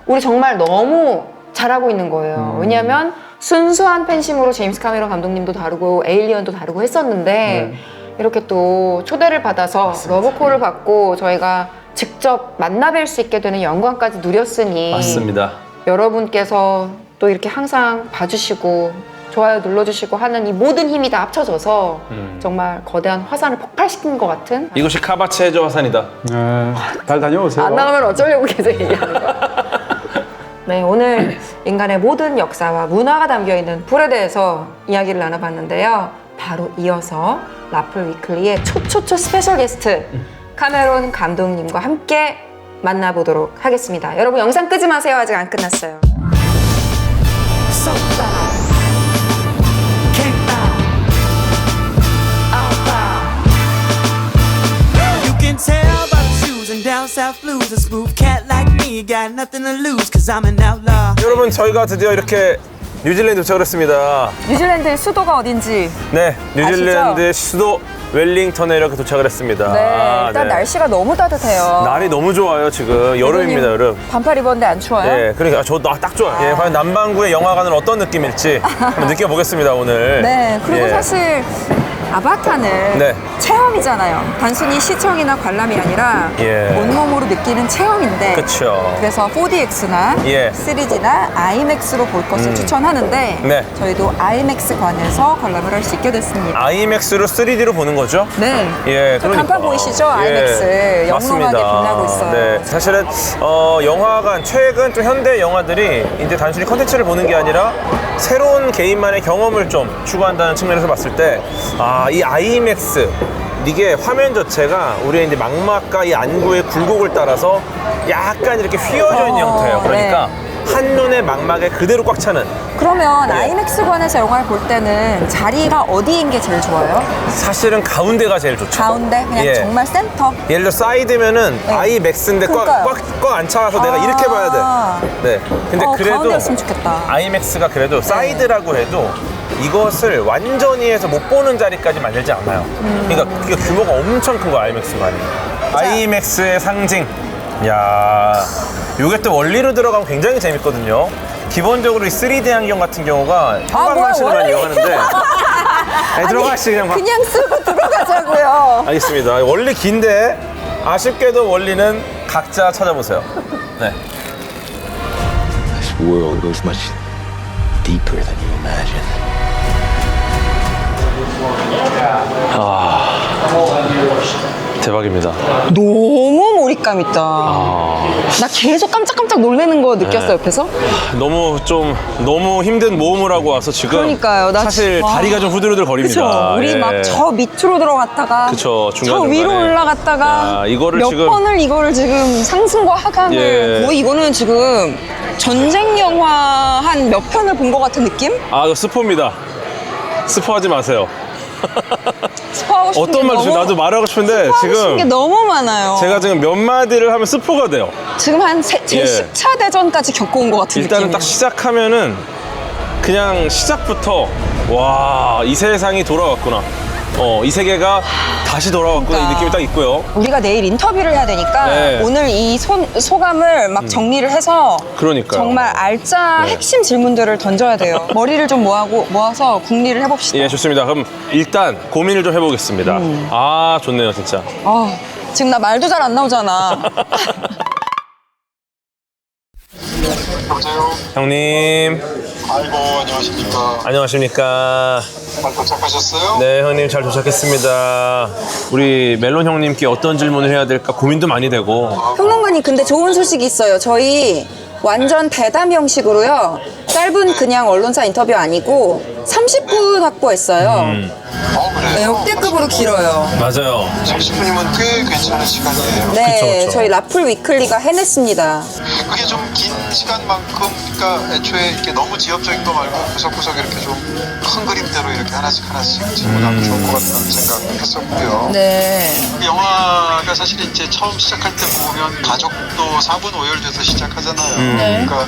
우리 정말 너무 잘하고 있는 거예요. 왜냐하면 순수한 팬심으로 제임스 카메론 감독님도 다루고 에일리언도 다루고 했었는데 이렇게 또 초대를 받아서 러브콜을 받고 저희가 직접 만나뵐 수 있게 되는 영광까지 누렸으니 맞습니다. 여러분께서 또 이렇게 항상 봐주시고 좋아요 눌러주시고 하는 이 모든 힘이 다 합쳐져서 정말 거대한 화산을 폭발시킨 것 같은. 이것이 카바치 해저 화산이다. 잘 다녀오세요. 안 나가면 어쩌려고 계속 얘기하는 거야. 네, 오늘 인간의 모든 역사와 문화가 담겨있는 불에 대해서 이야기를 나눠봤는데요. 바로 이어서 라플 위클리의 초초초 스페셜 게스트 카메론 감독님과 함께 만나보도록 하겠습니다. 여러분 영상 끄지 마세요. 아직 안 끝났어요. You can tell by the shoes and down south blues. A smooth cat like me got nothing to lose, cause I'm an outlaw. 여러분 저희가 드디어 이렇게 뉴질랜드 도착을 했습니다. 뉴질랜드의 수도가 어딘지. 네, 뉴질랜드의 수도 웰링턴에 이렇게 도착을 했습니다. 네, 일단 날씨가 너무 따뜻해요. 날이 너무 좋아요 지금. 여름입니다 여름. 반팔 입었는데 안 추워요? 예, 그러니까 딱 좋아. 예, 과연 남반구의 영화관은 어떤 느낌일지 한번 느껴보겠습니다 오늘. 네, 그리고 예. 사실 아바타는 네. 체험이잖아요. 단순히 시청이나 관람이 아니라 예. 온몸으로 느끼는 체험인데 그쵸. 그래서 4DX나 예. 3D나 IMAX로 볼 것을 추천하는데 네. 저희도 IMAX관에서 관람을 할 수 있게 됐습니다. IMAX로 3D로 보는 거죠? 네. 예, 그 간판 보이시죠? IMAX. 영롱하게 빛나고 있어요. 네, 사실은 영화관 최근 또 현대 영화들이 이제 단순히 컨텐츠를 보는 게 아니라 새로운 개인만의 경험을 좀 추구한다는 측면에서 봤을 때 이 IMAX 이게 화면 자체가 우리의 이제 망막과 이 안구의 굴곡을 따라서 약간 이렇게 휘어져 있는 형태예요. 그러니까 한눈에 망막에 그대로 꽉 차는. 그러면 예. IMAX관에서 영화를 볼 때는 자리가 어디인 게 제일 좋아요? 사실은 가운데가 제일 좋죠. 가운데? 그냥 예. 정말 센터? 예를 들어 사이드면은 IMAX인데 그러니까요. 꽉 안 차서 내가 이렇게 봐야 돼. 네. 근데 그래도 가운데였으면 좋겠다. IMAX가 그래도 사이드라고 해도 이것을 완전히 해서 못 보는 자리까지 만들지 않아요. 그러니까 그게 규모가 엄청 큰 거야, IMAX만이. IMAX의 상징. 야, 요게 또 원리로 들어가면 굉장히 재밌거든요. 기본적으로 이 3D 안경 같은 경우가 형광광실만 원리? 이용하는데 들어가시 그냥 막. 그냥 쓰고 들어가자고요. 알겠습니다. 원리 긴데 아쉽게도 원리는 각자 찾아보세요. 네. This world goes much deeper than you imagine. 대박입니다. 너무 몰입감 있다. 나 계속 깜짝깜짝 놀라는 거 느꼈어, 옆에서. 너무 힘든 모험을 하고 와서 지금 그러니까요. 나 사실 와. 다리가 좀 후들후들 거립니다. 그쵸. 우리 예. 막 저 밑으로 들어갔다가 그쵸, 저 중간중간에. 위로 올라갔다가 야, 이거를 몇 지금- 번을 이거를 지금 상승과 하강을 예. 거의 이거는 지금 전쟁 영화 한 몇 편을 본 것 같은 느낌? 이거 스포입니다. 스포하지 마세요. 스포하고 싶은 어떤 게 말 너무 나도 말하고 싶은데 스포하고 싶은 게 지금 너무 많아요. 제가 지금 몇 마디를 하면 스포가 돼요. 지금 한 제 예. 10차 대전까지 겪어온 것 같은 일단은 느낌이에요. 딱 시작하면은 그냥 시작부터 와, 이 세상이 돌아왔구나. 이 세계가 다시 돌아왔구나. 그러니까. 이 느낌이 딱 있고요. 우리가 내일 인터뷰를 해야 되니까 네. 오늘 이 소감을 막 정리를 해서 그러니까요. 정말 알짜 네. 핵심 질문들을 던져야 돼요. 머리를 좀 모아서 궁리를 해봅시다. 예, 좋습니다. 그럼 일단 고민을 좀 해보겠습니다. 좋네요, 진짜. 지금 나 말도 잘 안 나오잖아. 형님, 아이고 안녕하십니까. 안녕하십니까. 잘 도착하셨어요? 네, 형님 잘 도착했습니다. 우리 멜론 형님께 어떤 질문을 해야 될까 고민도 많이 되고. 평론가님 근데 좋은 소식이 있어요. 저희 완전 대담 형식으로요. 짧은 그냥 언론사 인터뷰 아니고 30분 확보했어요. 그래요? 네, 역대급으로 길어요. 맞아요. 30분이면 꽤 괜찮은 시간이에요. 네, 그쵸. 저희 라풀 위클리가 해냈습니다. 그게 좀 긴 시간만큼, 그러니까 애초에 이렇게 너무 지엽적인 거 말고 구석구석 이렇게 좀 큰 그림대로 이렇게 하나씩 질문하면 좋을 것 같다는 생각했었고요. 네. 그 영화가 사실 이제 처음 시작할 때 보면 가족도 4분 오열돼서 시작하잖아요. 그러니까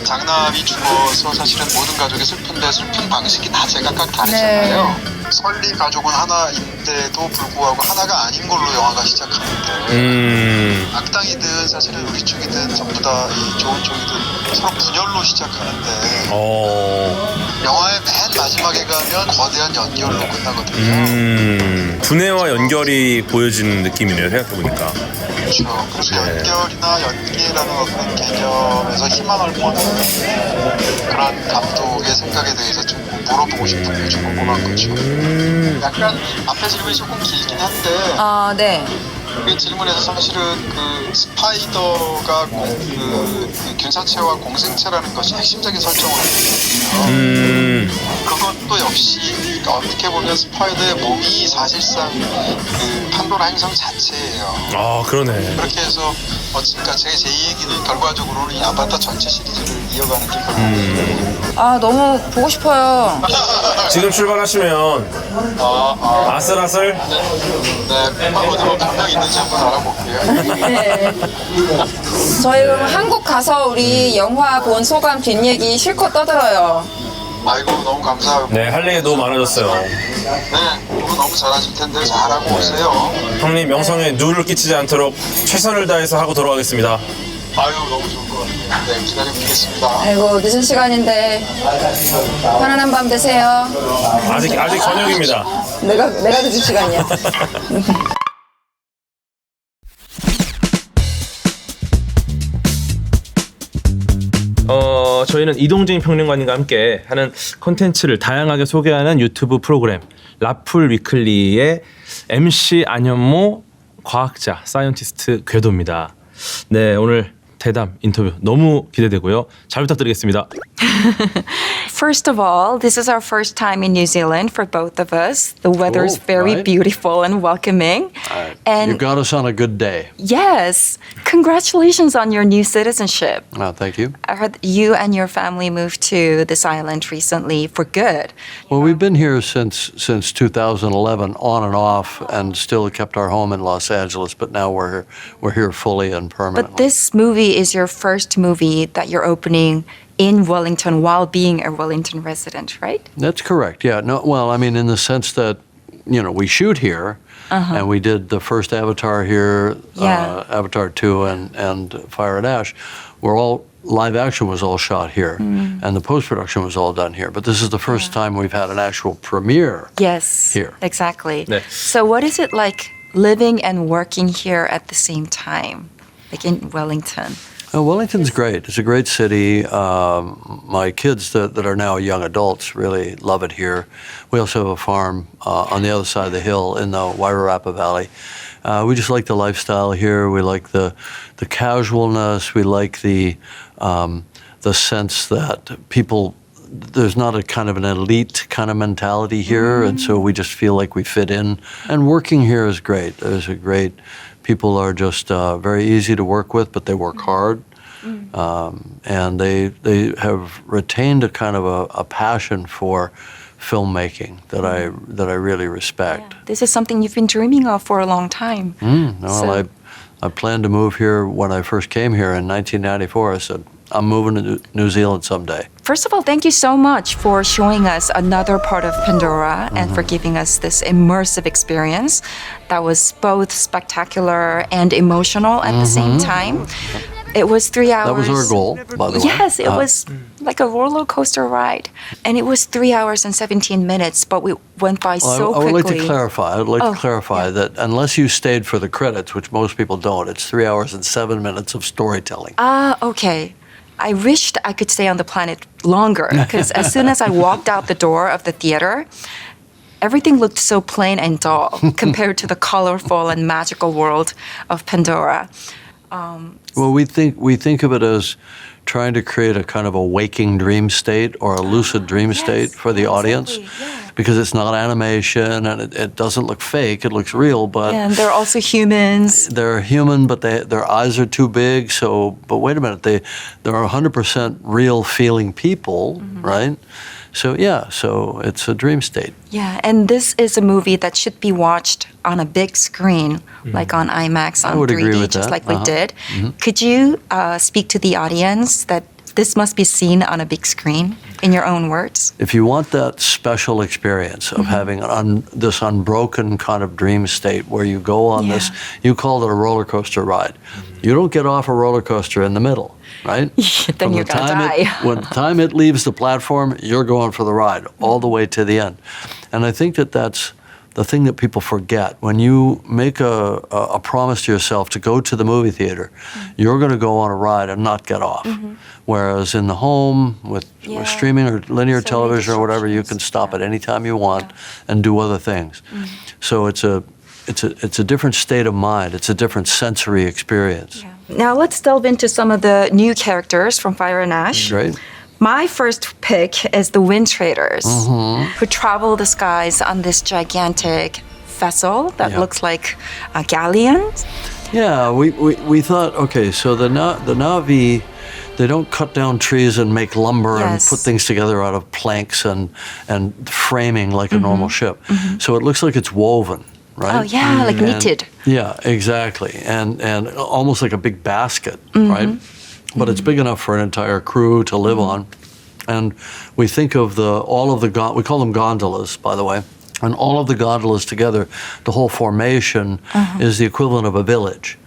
장남이 죽어서 사실은 모든 가족이 슬픈데 슬픈 방식이 다 제각각 다르잖아요. 설리 가족은 하나인데도 불구하고 하나가 아닌 걸로 영화가 시작하는데 악당이든 사실은 우리 쪽이든 전부 다 이 좋은 쪽이든 서로 분열로 시작하는데 영화의 맨 마지막에 가면 거대한 연결로 끝나거든요. 분해와 연결이 보여지는 느낌이네요. 생각해보니까. 그렇죠. 그래서 연결이나 연계라는 어떤 개념에서 희망을 보는 그런 감독의 생각에 대해서 좀 물어보고 싶은 게 좀 궁금한 거죠. 약간 앞에 질문이 조금 길긴 한데 아, 네. 그 질문에서 사실은 그 스파이더가 그 균사체와 공생체라는 것이 핵심적인 설정으로 되거든요. 그것도 역시 어떻게 보면 스파이더의 몸이 사실상 그 판도라 행성 자체예요. 아, 그러네. 그렇게 해서 그러니까 제 얘기는 결과적으로는 이 아바타 전체 시리즈를 이어가는 게 결국이에요. 아, 너무 보고 싶어요. 지금 출발하시면 아슬아슬. 네, 어디로 분명 있는지 한번 알아볼게요. 네. 저희 그럼 한국 가서 우리 영화 본 소감 뒷얘기 실컷 떠들어요. 아이고 너무 감사하고. 네, 할 얘기 너무 많아졌어요. 네, 오늘 너무 잘하실 텐데 잘하고 오세요. 형님 명성에 누를 끼치지 않도록 최선을 다해서 하고 돌아가겠습니다. 아유 너무 좋을 것 같아요. 네, 기다리겠습니다. 아이고, 늦은 시간인데 편안한 밤 되세요. 아직 저녁입니다. 내가 늦은 시간이야. 저희는 이동진 평론가님과 함께 하는 콘텐츠를 다양하게 소개하는 유튜브 프로그램 라풀 위클리의 MC 안현모 과학자 사이언티스트 궤도입니다. 네, 오늘 대담 인터뷰 너무 기대되고요. 잘 부탁드리겠습니다. First of all, this is our first time in New Zealand for both of us. The weather is very right. beautiful and welcoming. And You got us on a good day. yes, congratulations on your new citizenship. Thank you. I heard you and your family moved to this island recently for good. Well, we've been here since 2011, on and off, and still kept our home in Los Angeles. But now we're here fully and permanently. But this movie is your first movie that you're opening in Wellington while being a Wellington resident, right? That's correct. Yeah. No. Well, I mean, in the sense that we shoot here, and we did the first Avatar here, Yeah. Avatar 2, and Fire and Ash. We're all live action was all shot here, and the post production was all done here. But this is the first time we've had an actual premiere. Yes, Here. exactly. 네. So what is it like living and working here at the same time, like in Wellington? Wellington's great. It's a great city. My kids that are now young adults really love it here. We also have a farm on the other side of the hill in the Wairarapa Valley. We just like the lifestyle here. We like the casualness. We like the sense that people. There's not a kind of an elite kind of mentality here, and so we just feel like we fit in. And working here is great. There's a great. People are just very easy to work with, but they work hard, and they have retained a kind of a passion for filmmaking that I really respect. This is something you've been dreaming of for a long time. Well, I planned to move here when I first came here in 1994. I said, I'm moving to New Zealand someday. First of all, thank you so much for showing us another part of Pandora and for giving us this immersive experience that was both spectacular and emotional at the same time. It was 3 hours. That was our goal, by the way. Yes, it was like a roller coaster ride. And it was 3 hours and 17 minutes, but we went by so I would quickly. like to clarify. I'd like to clarify that unless you stayed for the credits, which most people don't, it's 3 hours and 7 minutes of storytelling. Ah, okay. I wished I could stay on the planet longer because as soon as I walked out the door of the theater, everything looked so plain and dull compared to the colorful and magical world of Pandora. Well, we think of it as trying to create a kind of a waking dream state or a lucid dream state for the audience. Because it's not animation and it doesn't look fake, it looks real, but And they're also humans. they're human, but their eyes are too big. So, but wait a minute, they're 100% real feeling people, right? So yeah, so it's a dream state. Yeah, and this is a movie that should be watched on a big screen, like on IMAX, on would 3D, agree with just that. like we Uh-huh. did. Could you speak to the audience that this must be seen on a big screen, in your own words? If you want that special experience of having this unbroken kind of dream state where you go on this, you called it a roller coaster ride. You don't get off a roller coaster in the middle, right? Then you're gonna die. When the time it leaves the platform, you're going for the ride all the way to the end. And I think that's the thing that people forget. When you make a promise to yourself to go to the movie theater, you're going to go on a ride and not get off. Whereas in the home, with streaming or linear So many television or whatever, you can stop at any time you want and do other things. So it's a different state of mind. It's a different sensory experience. Now let's delve into some of the new characters from Fire and Ash. Great. My first pick is the Wind Traders, who travel the skies on this gigantic vessel that looks like a galleon. Yeah, we thought, okay, so the Na'vi, they don't cut down trees and make lumber and Yes. put things together out of planks and framing like a normal ship. So it looks like it's woven, right? Oh yeah, like And- knitted. Yeah, exactly. And almost like a big basket, right? But it's big enough for an entire crew to live on. And we think of we call them gondolas, by the way. And all of the gondolas together, the whole formation is the equivalent of a village.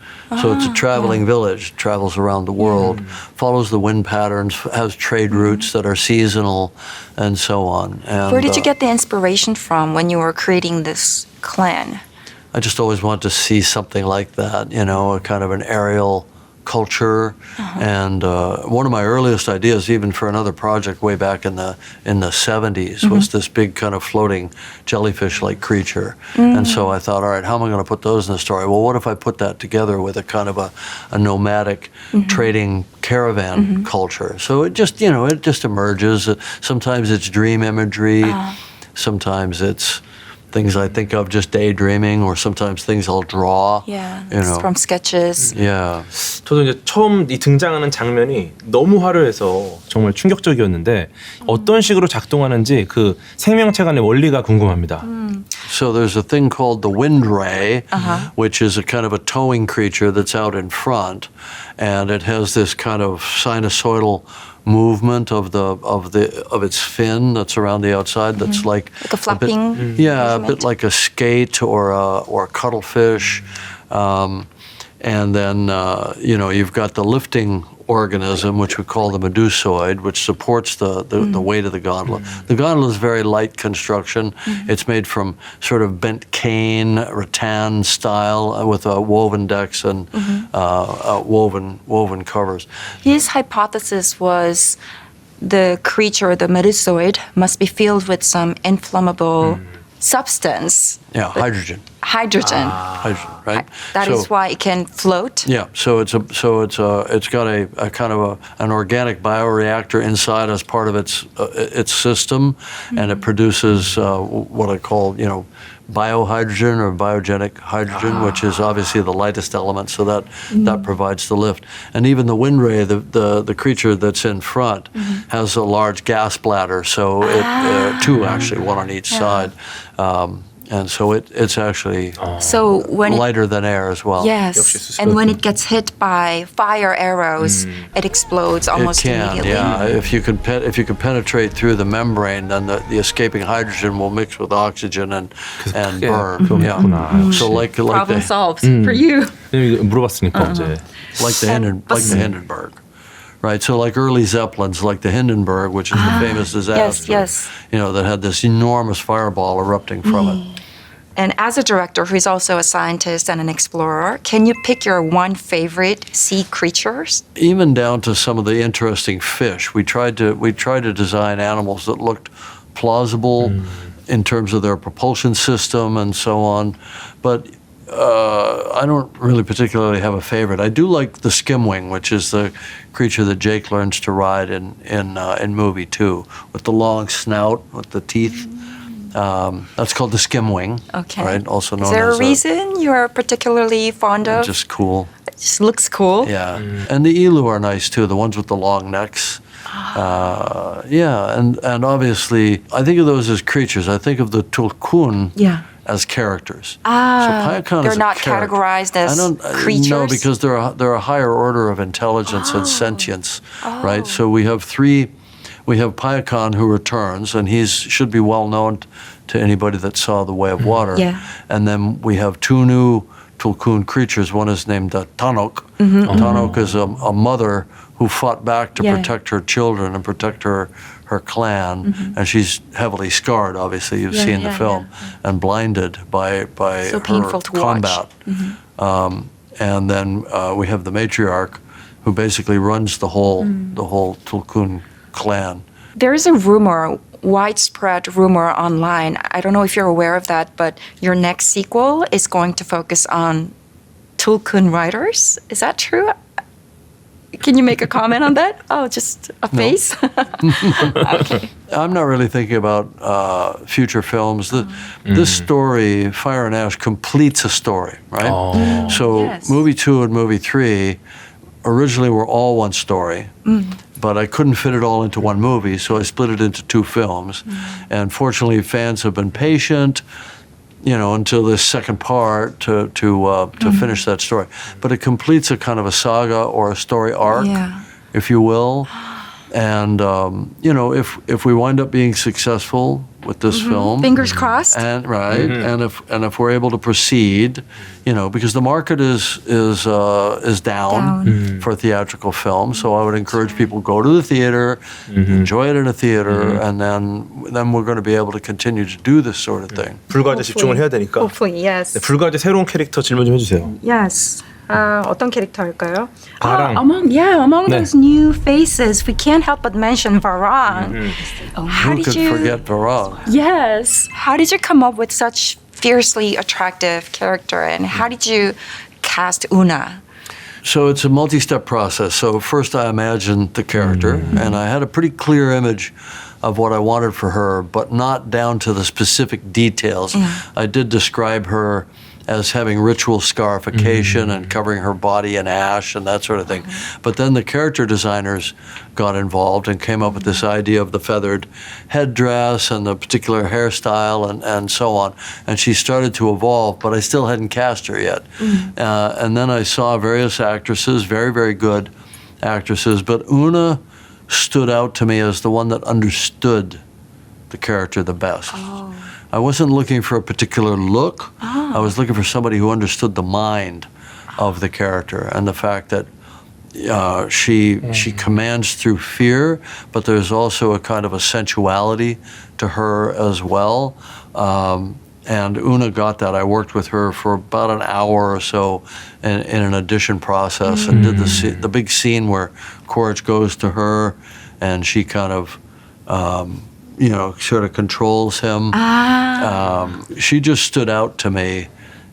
So it's a traveling village, travels around the world, follows the wind patterns, has trade routes that are seasonal, and so on. And, Where did you get the inspiration from when you were creating this clan? I just always wanted to see something like that, a kind of an aerial culture. And one of my earliest ideas, even for another project way back in the 70s, was this big kind of floating jellyfish-like creature. And so I thought, all right, how am I going to put those in the story? Well, what if I put that together with a kind of a nomadic trading caravan culture? So it just emerges. Sometimes it's dream imagery. Sometimes it's things I think of just daydreaming, or sometimes things I'll draw. Yeah, you know. from sketches. Yeah. 저도 이제 처음 이 등장하는 장면이 너무 화려해서 정말 충격적이었는데 어떤 식으로 작동하는지 그 생명체 간의 원리가 궁금합니다. So there's a thing called the wind ray, which is a kind of a towing creature that's out in front, and it has this kind of sinusoidal movement of its fin that's around the outside. That's like a flapping a bit like a skate or a cuttlefish, and then you've got the lifting organism, which we call the medusoid, which supports the weight of the gondola. The gondola is very light construction. It's made from sort of bent cane, rattan style, with woven decks and woven covers. His hypothesis was the creature, the medusoid, must be filled with some inflammable substance. Yeah, hydrogen. Hydrogen. Hydrogen, right? That is why it can float. Yeah, so it's got a kind of an organic bioreactor inside as part of its system, and it produces what I call biohydrogen or biogenic hydrogen, which is obviously the lightest element, so that provides the lift. And even the wind ray, the creature that's in front, has a large gas bladder, so two actually, one on each side. And so it's actually So when lighter than air as well. Yes, and when it gets hit by fire arrows, it explodes almost it can, immediately. yeah. If you can penetrate through the membrane, then the escaping hydrogen will mix with oxygen and burn. Yeah. So like Problem the solved for you. 이거 물어봤으니까 어제. like the Hindenburg. Right, so like early Zeppelins, like the Hindenburg, which is the famous disaster, yes. That had this enormous fireball erupting from it. And as a director who's also a scientist and an explorer, can you pick your one favorite sea creatures? Even down to some of the interesting fish. We tried to design animals that looked plausible in terms of their propulsion system and so on. But I don't really particularly have a favorite. I do like the skimwing, which is the creature that Jake learns to ride in movie 2, with the long snout, with the teeth. That's called the skimwing. Okay. Right? Also known Is there as a reason you are particularly fond of? just cool. It just looks cool. Yeah, and the elu are nice too. The ones with the long necks. Yeah, and obviously, I think of those as creatures. I think of the tulkun Yeah. as characters. Ah, Payakan they're is a not character. categorized as I don't, creatures? No, because they're a higher order of intelligence and sentience, right? So we have three. We have Payakan who returns, and he should be well known to anybody that saw The Way of Water. Yeah. And then we have two new tulkun creatures. One is named Tanok. Tanok is a mother who fought back to Yeah. protect her children and protect her clan, and she's heavily scarred. Obviously, you've Yeah, seen the yeah, film, and blinded by So her painful to watch. combat. And then we have the matriarch, who basically runs the whole Tulkun clan. There is a rumor, widespread rumor online. I don't know if you're aware of that, but your next sequel is going to focus on Tulkun writers. Is that true? Can you make a comment on that? Oh, just a face? Okay. I'm not really thinking about future films. This story, Fire and Ash, completes a story, right? So Yes. movie 2 and movie 3 originally were all one story, but I couldn't fit it all into one movie, so I split it into 2 films. And fortunately, fans have been patient, until this second part to finish that story. But it completes a kind of a saga or a story arc, Yeah. if you will. And if we wind up being successful with this film, Fingers crossed. and and if we're able to proceed, because the market is down for theatrical film, so I would encourage people go to the theater, enjoy it in a theater, and then we're going to be able to continue to do this sort of thing. 불가제 집중을 해야 되니까. Hopefully, yes. 네, 불가제 새로운 캐릭터 질문 좀 해주세요. Yes. 어떤 캐릭터 할까요? 바랑. Among 네. those new faces, we can't help but mention Varang. How Who did could you? forget Varang? Yes. How did you come up with such fiercely attractive character, and how did you cast Una? So it's a multi-step process. So first I imagined the character, and I had a pretty clear image of what I wanted for her, but not down to the specific details. I did describe her as having ritual scarification and covering her body in ash and that sort of thing. But then the character designers got involved and came up with this idea of the feathered headdress and the particular hairstyle and so on. And she started to evolve, but I still hadn't cast her yet. And then I saw various actresses, very, very good actresses, but Una stood out to me as the one that understood the character the best. I wasn't looking for a particular look. I was looking for somebody who understood the mind of the character and the fact that she commands through fear, but there's also a kind of a sensuality to her as well. And Una got that. I worked with her for about an hour or so in an audition process and did the big scene where Courage goes to her and she kind of sort of controls him. She just stood out to me.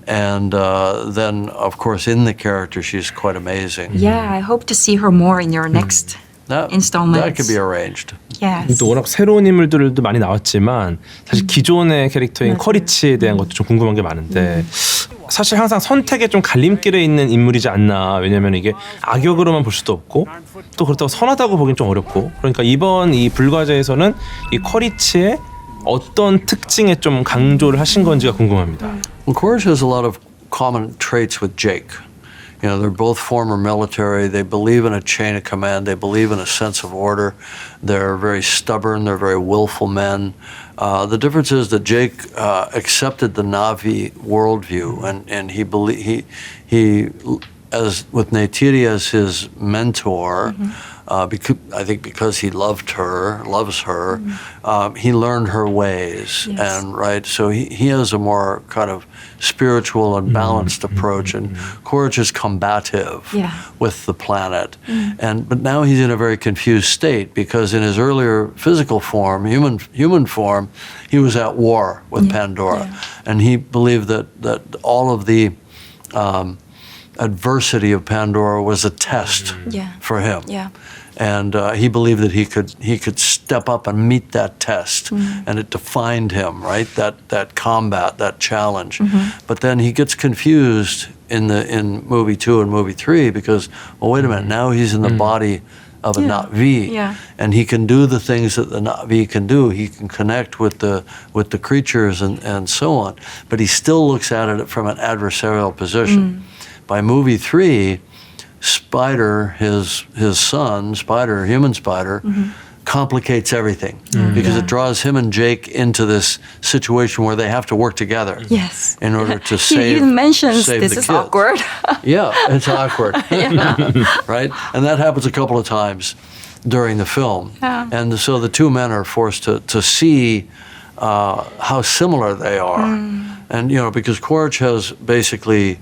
And then, of course, in the character, she's quite amazing. Yeah, I hope to see her more in your next installments. That could be arranged. Yes. 또 워낙 새로운 인물들도 많이 나왔지만 사실 기존의 캐릭터인 커리치에 대한 것도 좀 궁금한 게 많은데 사실 항상 선택에 좀 갈림길에 있는 인물이지 않나. 왜냐면 이게 악역으로만 볼 수도 없고 또 그렇다고 선하다고 보긴 좀 어렵고 그러니까 이번 이 불과제에서는 이 커리치의 어떤 특징에 좀 강조를 하신 건지가 궁금합니다. Well, Courage has a lot of common traits with Jake. They're both former military. They believe in a chain of command. They believe in a sense of order. They're very stubborn. They're very willful men. The difference is that Jake accepted the Na'vi worldview, and he as with Neytiri as his mentor. I think because he loves her, he learned her ways, and so he has a more kind of spiritual and balanced approach, and Courage is combative with the planet, but now he's in a very confused state because in his earlier physical form, human form, he was at war with Pandora, and he believed that all of the adversity of Pandora was a test Yeah. for him. Yeah. And he believed that he could step up and meet that test, and it defined him, right? That combat, that challenge. But then he gets confused in movie 2 and movie 3 because, well, wait a minute, now he's in the body of a Na'vi, Yeah. and he can do the things that the Na'vi can do. He can connect with the creatures and so on. But he still looks at it from an adversarial position. By movie 3. Spider, his son, Spider, human Spider, complicates everything because it draws him and Jake into this situation where they have to work together. Yes. In order to He save. even mentions save this the is kids. awkward. Yeah, it's awkward. Right? And that happens a couple of times during the film. Yeah. And so the two men are forced to see how similar they are. And, because Quaritch has basically.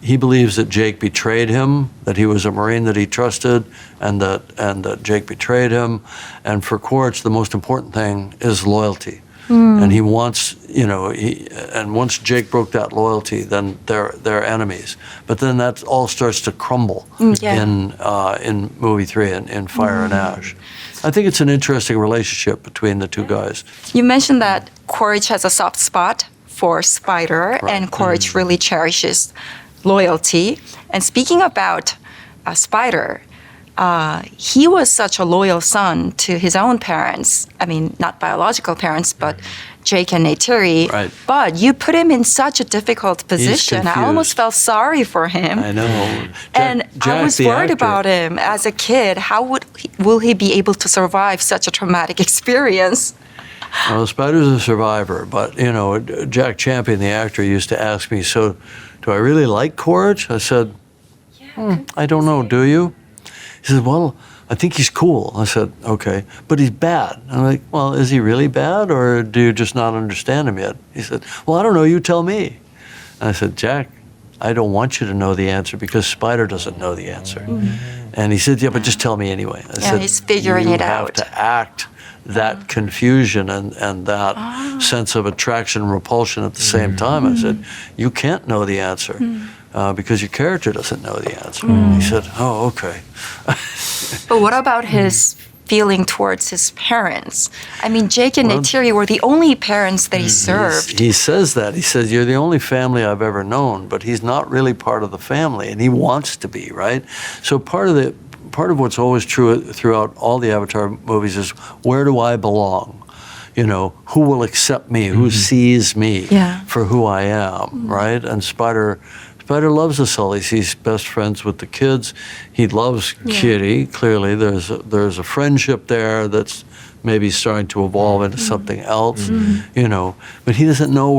He believes that Jake betrayed him, that he was a Marine that he trusted, and that Jake betrayed him. And for Quaritch, the most important thing is loyalty. And he wants, and once Jake broke that loyalty, then they're enemies. But then that all starts to crumble in movie 3, in Fire and Ash. I think it's an interesting relationship between the two guys. You mentioned that Quaritch has a soft spot for Spider, and Quaritch really cherishes loyalty. And speaking about Spider, he was such a loyal son to his own parents. I mean, not biological parents, but Jake and Neytiri. Right. But you put him in such a difficult position. I almost confused. felt sorry for him. I know. And Jack, I was the worried actor, about him as a kid. How will he be able to survive such a traumatic experience? Well, Spider's a survivor, but Jack Champion, the actor, used to ask me, "So, do I really like Quaritch?" I said, "I don't know. Do you?" He said, "Well, I think he's cool." I said, "Okay, but he's bad." I'm like, "Well, is he really bad, or do you just not understand him yet?" He said, "Well, I don't know. You tell me." And I said, "Jack, I don't want you to know the answer because Spider doesn't know the answer." And he said, "Yeah, but just tell me anyway." I said, he's figuring it You have out. to act that confusion and that sense of attraction and repulsion at the same time. I said, "You can't know the answer because your character doesn't know the answer." He said, "Oh, okay." But what about his feeling towards his parents? I mean, Jake and Neytiri were the only parents that he served. He says that. He says, "You're the only family I've ever known," but he's not really part of the family, and he wants to be, right? So part of what's always true throughout all the Avatar movies is, where do I belong? Who will accept me? Who sees me for who I am, right? And Spider loves the Sullys. He's best friends with the kids. He loves Kitty. Clearly, there's a friendship there that's maybe starting to evolve into something else, But he doesn't know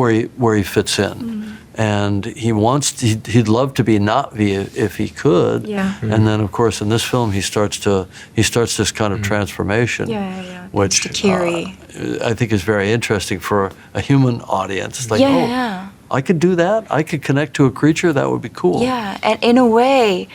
where he fits in. And he'd love to be Na'vi if he could. Yeah. And then, of course, in this film, he starts this kind of transformation, which Kiri. I think is very interesting for a human audience. It's like, I could do that. I could connect to a creature. That would be cool. Yeah, and in a way,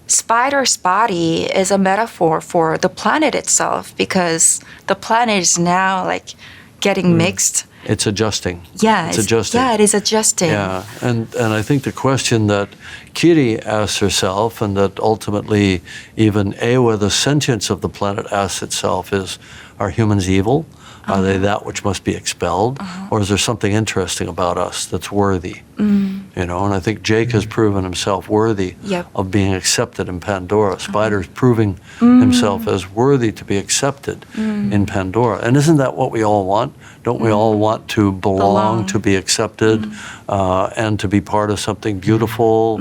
Spider's body is a metaphor for the planet itself because the planet is now like getting mixed. It's adjusting. Yeah, it's adjusting. Yeah, it is adjusting. Yeah, and I think the question that Kitty asks herself, and that ultimately even Ewa, the sentience of the planet, asks itself is, are humans evil? Are they that which must be expelled? Or is there something interesting about us that's worthy? And I think Jake has proven himself worthy of being accepted in Pandora. Spider's proving himself as worthy to be accepted in Pandora. And isn't that what we all want? Don't we all want to belong. To be accepted, and to be part of something beautiful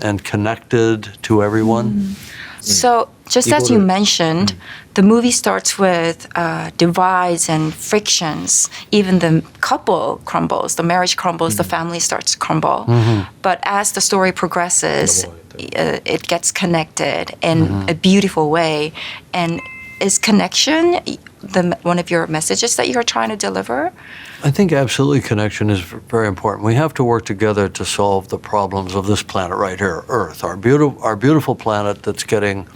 and connected to everyone? So, just as you mentioned, the movie starts with divides and frictions. Even the couple crumbles, the marriage crumbles, the family starts to crumble. But as the story progresses, it gets connected in a beautiful way. And is connection one of your messages that you're trying to deliver? I think absolutely connection is very important. We have to work together to solve the problems of this planet right here, Earth, our beautiful planet that's getting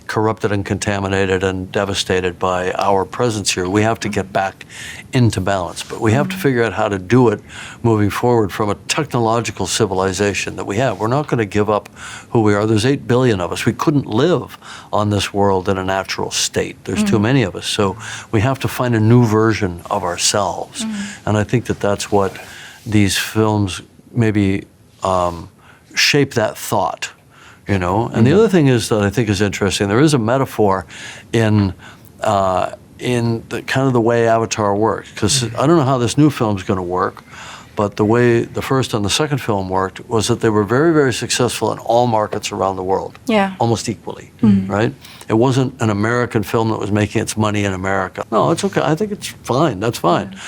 corrupted and contaminated and devastated by our presence here. We have to get back into balance, but we have to figure out how to do it moving forward from a technological civilization that we have. We're not going to give up who we are. There's 8 billion of us. We couldn't live on this world in a natural state. There's too many of us. So we have to find a new version of ourselves. And I think that that's what these films maybe shape that thought. You know, and the other thing is that I think is interesting. There is a metaphor in the kind of the way Avatar worked, because I don't know how this new film is going to work, but the way the first and the second film worked was that they were very, very successful in all markets around the world, almost equally, right? It wasn't an American film that was making its money in America. No, it's okay. I think it's fine. That's fine.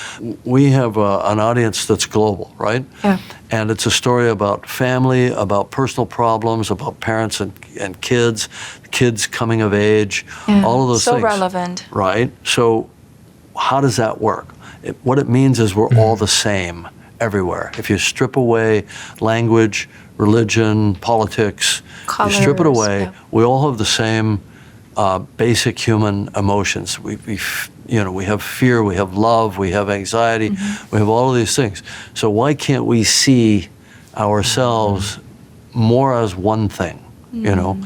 We have an audience that's global, right? Yeah. And it's a story about family, about personal problems, about parents and kids coming of age, all of those so things. So relevant. Right? So how does that work? What it means is we're all the same everywhere. If you strip away language, religion, politics, you strip it away, we all have the same basic human emotions. We have fear, we have love, we have anxiety, we have all of these things. So why can't we see ourselves more as one thing? You know,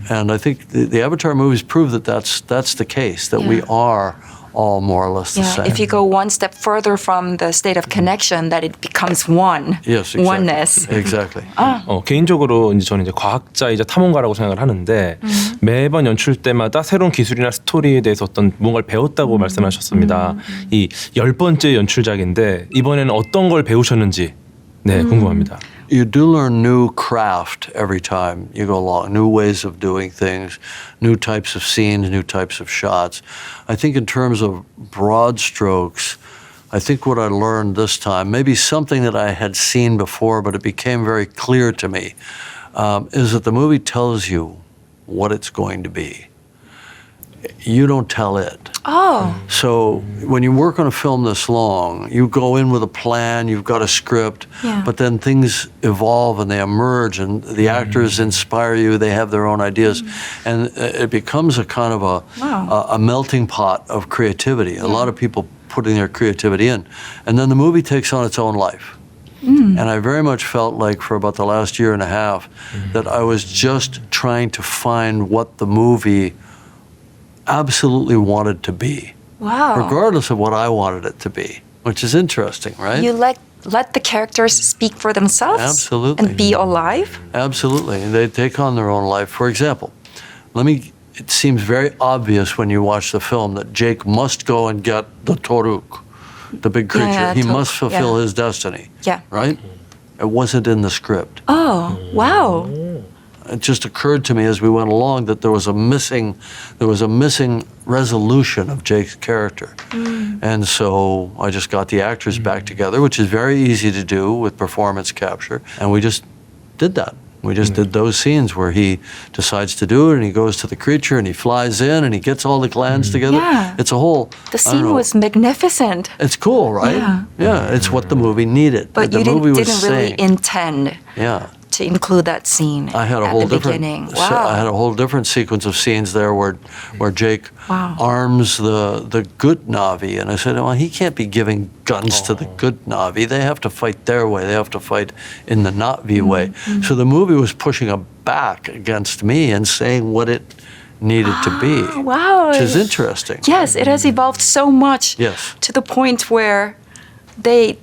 and I think the Avatar movies prove that that's the case. That we are all more or less the same. If you go one step further from the state of connection, that it becomes one. Yes, exactly. Oneness. Exactly. 개인적으로 이제 저는 이제 과학자이자 탐험가라고 생각을 하는데 매번 연출 때마다 새로운 기술이나 스토리에 대해서 어떤 무언가를 배웠다고 말씀하셨습니다. 이 10번째 연출작인데 이번에는 어떤 걸 배우셨는지 궁금합니다. You do learn new craft every time you go along, new ways of doing things, new types of scenes, new types of shots. I think in terms of broad strokes, I think what I learned this time, maybe something that I had seen before, but it became very clear to me, is that the movie tells you what it's going to be. You don't tell it. Oh. So when you work on a film this long, you go in with a plan, you've got a script, but then things evolve and they emerge and the actors inspire you, they have their own ideas. And it becomes a kind of a melting pot of creativity. A lot of people putting their creativity in. And then the movie takes on its own life. And I very much felt like for about the last year and a half that I was just trying to find what the movie absolutely wanted to be. Wow. Regardless of what I wanted it to be, which is interesting, right? You let the characters speak for themselves? Absolutely. And be alive? Absolutely. And they take on their own life. For example, it seems very obvious when you watch the film that Jake must go and get the Toruk, the big creature. He must fulfill his destiny. Yeah. Right? It wasn't in the script. Oh, wow. It just occurred to me as we went along that there was a missing resolution of Jake's character. And so I just got the actors back together, which is very easy to do with performance capture. And we just did that. We just did those scenes where he decides to do it and he goes to the creature and he flies in and he gets all the clans together. Yeah. It's a whole... The scene was magnificent. It's cool, right? Yeah, it's what the movie needed. But the you movie was didn't really intend to include that scene I had a at whole the different, beginning. Wow. I had a whole different sequence of scenes there where Jake arms the good Na'vi, and I said, well, he can't be giving guns to the good Na'vi. They have to fight their way. They have to fight in the Na'vi way. So the movie was pushing back against me and saying what it needed to be, which is interesting. Yes, it has evolved so much to the point where they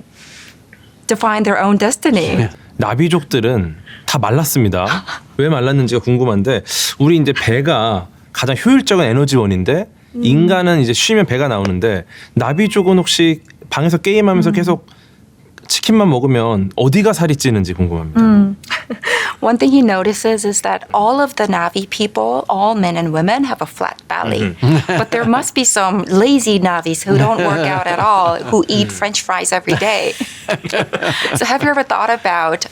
define their own destiny. 나비족들은 다 말랐습니다. 왜 말랐는지가 궁금한데 우리 이제 배가 가장 효율적인 에너지원인데 인간은 이제 쉬면 배가 나오는데 나비족은 혹시 방에서 게임하면서 계속 치킨만 먹으면 어디가 살이 찌는지 궁금합니다. One thing he notices is that all of the Na'vi people, all men and women, have a flat belly. But there must be some lazy Na'vis who don't work out at all, who eat French fries every day. So have you ever thought about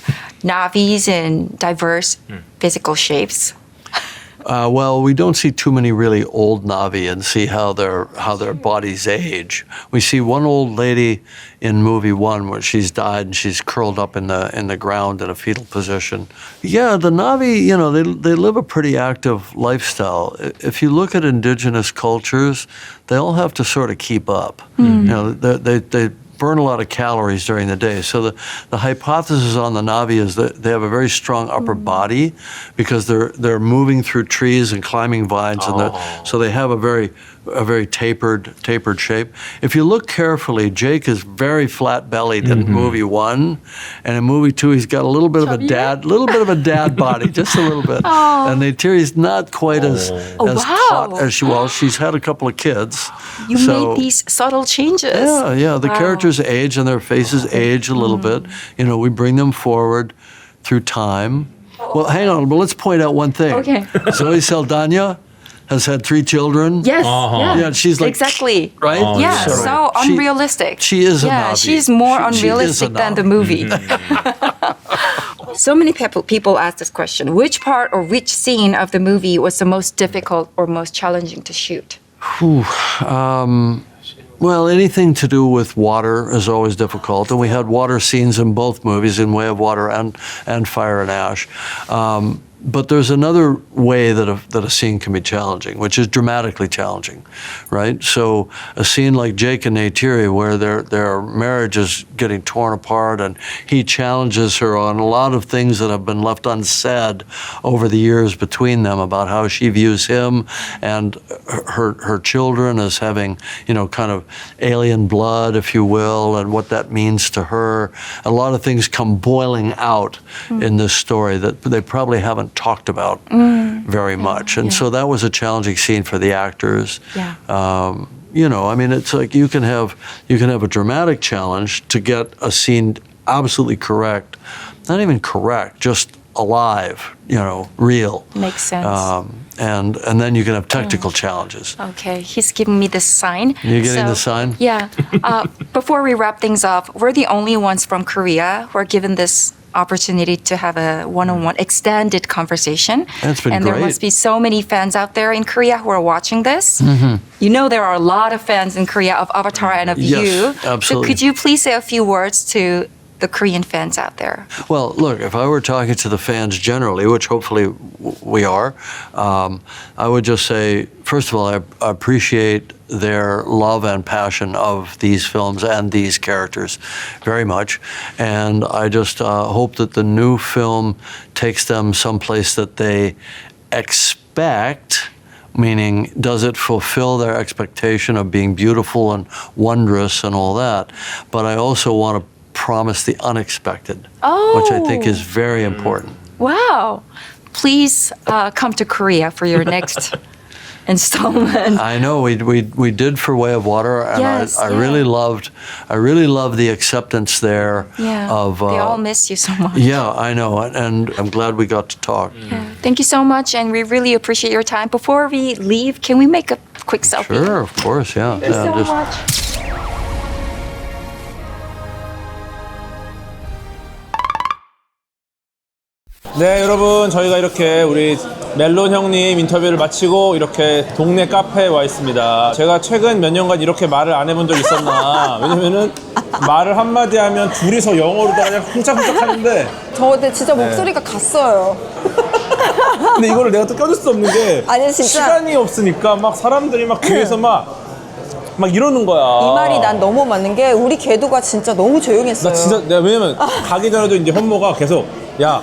Na'vis in diverse physical shapes? Well, we don't see too many really old Na'vi and see how their bodies age. We see one old lady in movie 1 where she's died and she's curled up in the ground in a fetal position. Yeah, the Na'vi, you know, they live a pretty active lifestyle. If you look at indigenous cultures, they all have to sort of keep up. You know, they burn a lot of calories during the day. So the hypothesis on the Na'vi is that they have a very strong upper body because they're moving through trees and climbing vines, and so they have a very tapered shape. If you look carefully, Jake is very flat-bellied in movie 1, and in movie 2 he's got a little bit of a dad body, just a little bit. And Neytiri's not quite as taut as she was. She's had a couple of kids. You made these subtle changes. Yeah. The characters age and their faces age a little bit. You know, we bring them forward through time. Well, hang on, but let's point out one thing. Okay. Zoe Saldana has had 3 children. Yes. Yeah, she's like exactly. Right? Yeah, so unrealistic. She is a Na'vi. She's more unrealistic than the movie. So many people ask this question. Which part or which scene of the movie was the most difficult or most challenging to shoot? Well, anything to do with water is always difficult, and we had water scenes in both movies, in Way of Water and Fire and Ash. But there's another way that a scene can be challenging, which is dramatically challenging, right? So a scene like Jake and Neytiri, where their marriage is getting torn apart, and he challenges her on a lot of things that have been left unsaid over the years between them about how she views him and her children as having, you know, kind of alien blood, if you will, and what that means to her. A lot of things come boiling out in this story that they probably haven't talked about very much, and so that was a challenging scene for the actors. You know, I mean, it's like you can have a dramatic challenge to get a scene absolutely correct, not even correct, just alive, you know, real. Makes sense. And then you can have technical challenges. Okay, he's giving me this sign. You're getting the sign? Yeah. Before we wrap things up, we're the only ones from Korea who are given this opportunity to have a one-on-one extended conversation. That's been and great. There must be so many fans out there in Korea who are watching this. You know there are a lot of fans in Korea of Avatar and of Yes, you. absolutely. So could you please say a few words to the Korean fans out there? Well, look, if I were talking to the fans generally, which hopefully we are, I would just say, first of all, I appreciate their love and passion of these films and these characters very much. And I just hope that the new film takes them someplace that they expect, meaning does it fulfill their expectation of being beautiful and wondrous and all that. But I also want to promise the unexpected, which I think is very important. Wow. Please come to Korea for your next installment. I know we did for Way of Water, and Yes, I yeah. really loved the acceptance there. Yeah, Of they all miss you so much. yeah, I know, and I'm glad we got to talk. Yeah. Thank you so much, and we really appreciate your time. Before we leave, can we make a quick selfie? Sure, of course, yeah. Thank you so just- much. 네, 여러분, 저희가 이렇게 우리 멜론 형님 인터뷰를 마치고 이렇게 동네 카페에 와 있습니다. 제가 최근 몇 년간 이렇게 말을 안 해본 적 있었나? 왜냐면은 말을 한마디 하면 둘이서 영어로다가 그냥 쿵짝쿵짝 하는데, 저 근데 진짜 목소리가 갔어요. 근데 이거를 내가 또 껴줄 수 없는 게 아니, 진짜. 시간이 없으니까 막 사람들이 막 뒤에서 막 이러는 거야. 이 말이 난 너무 맞는 게 우리 궤도가 진짜 너무 조용했어요. 나 진짜 내가 왜냐면 가기 전에도 이제 현모가 계속 야,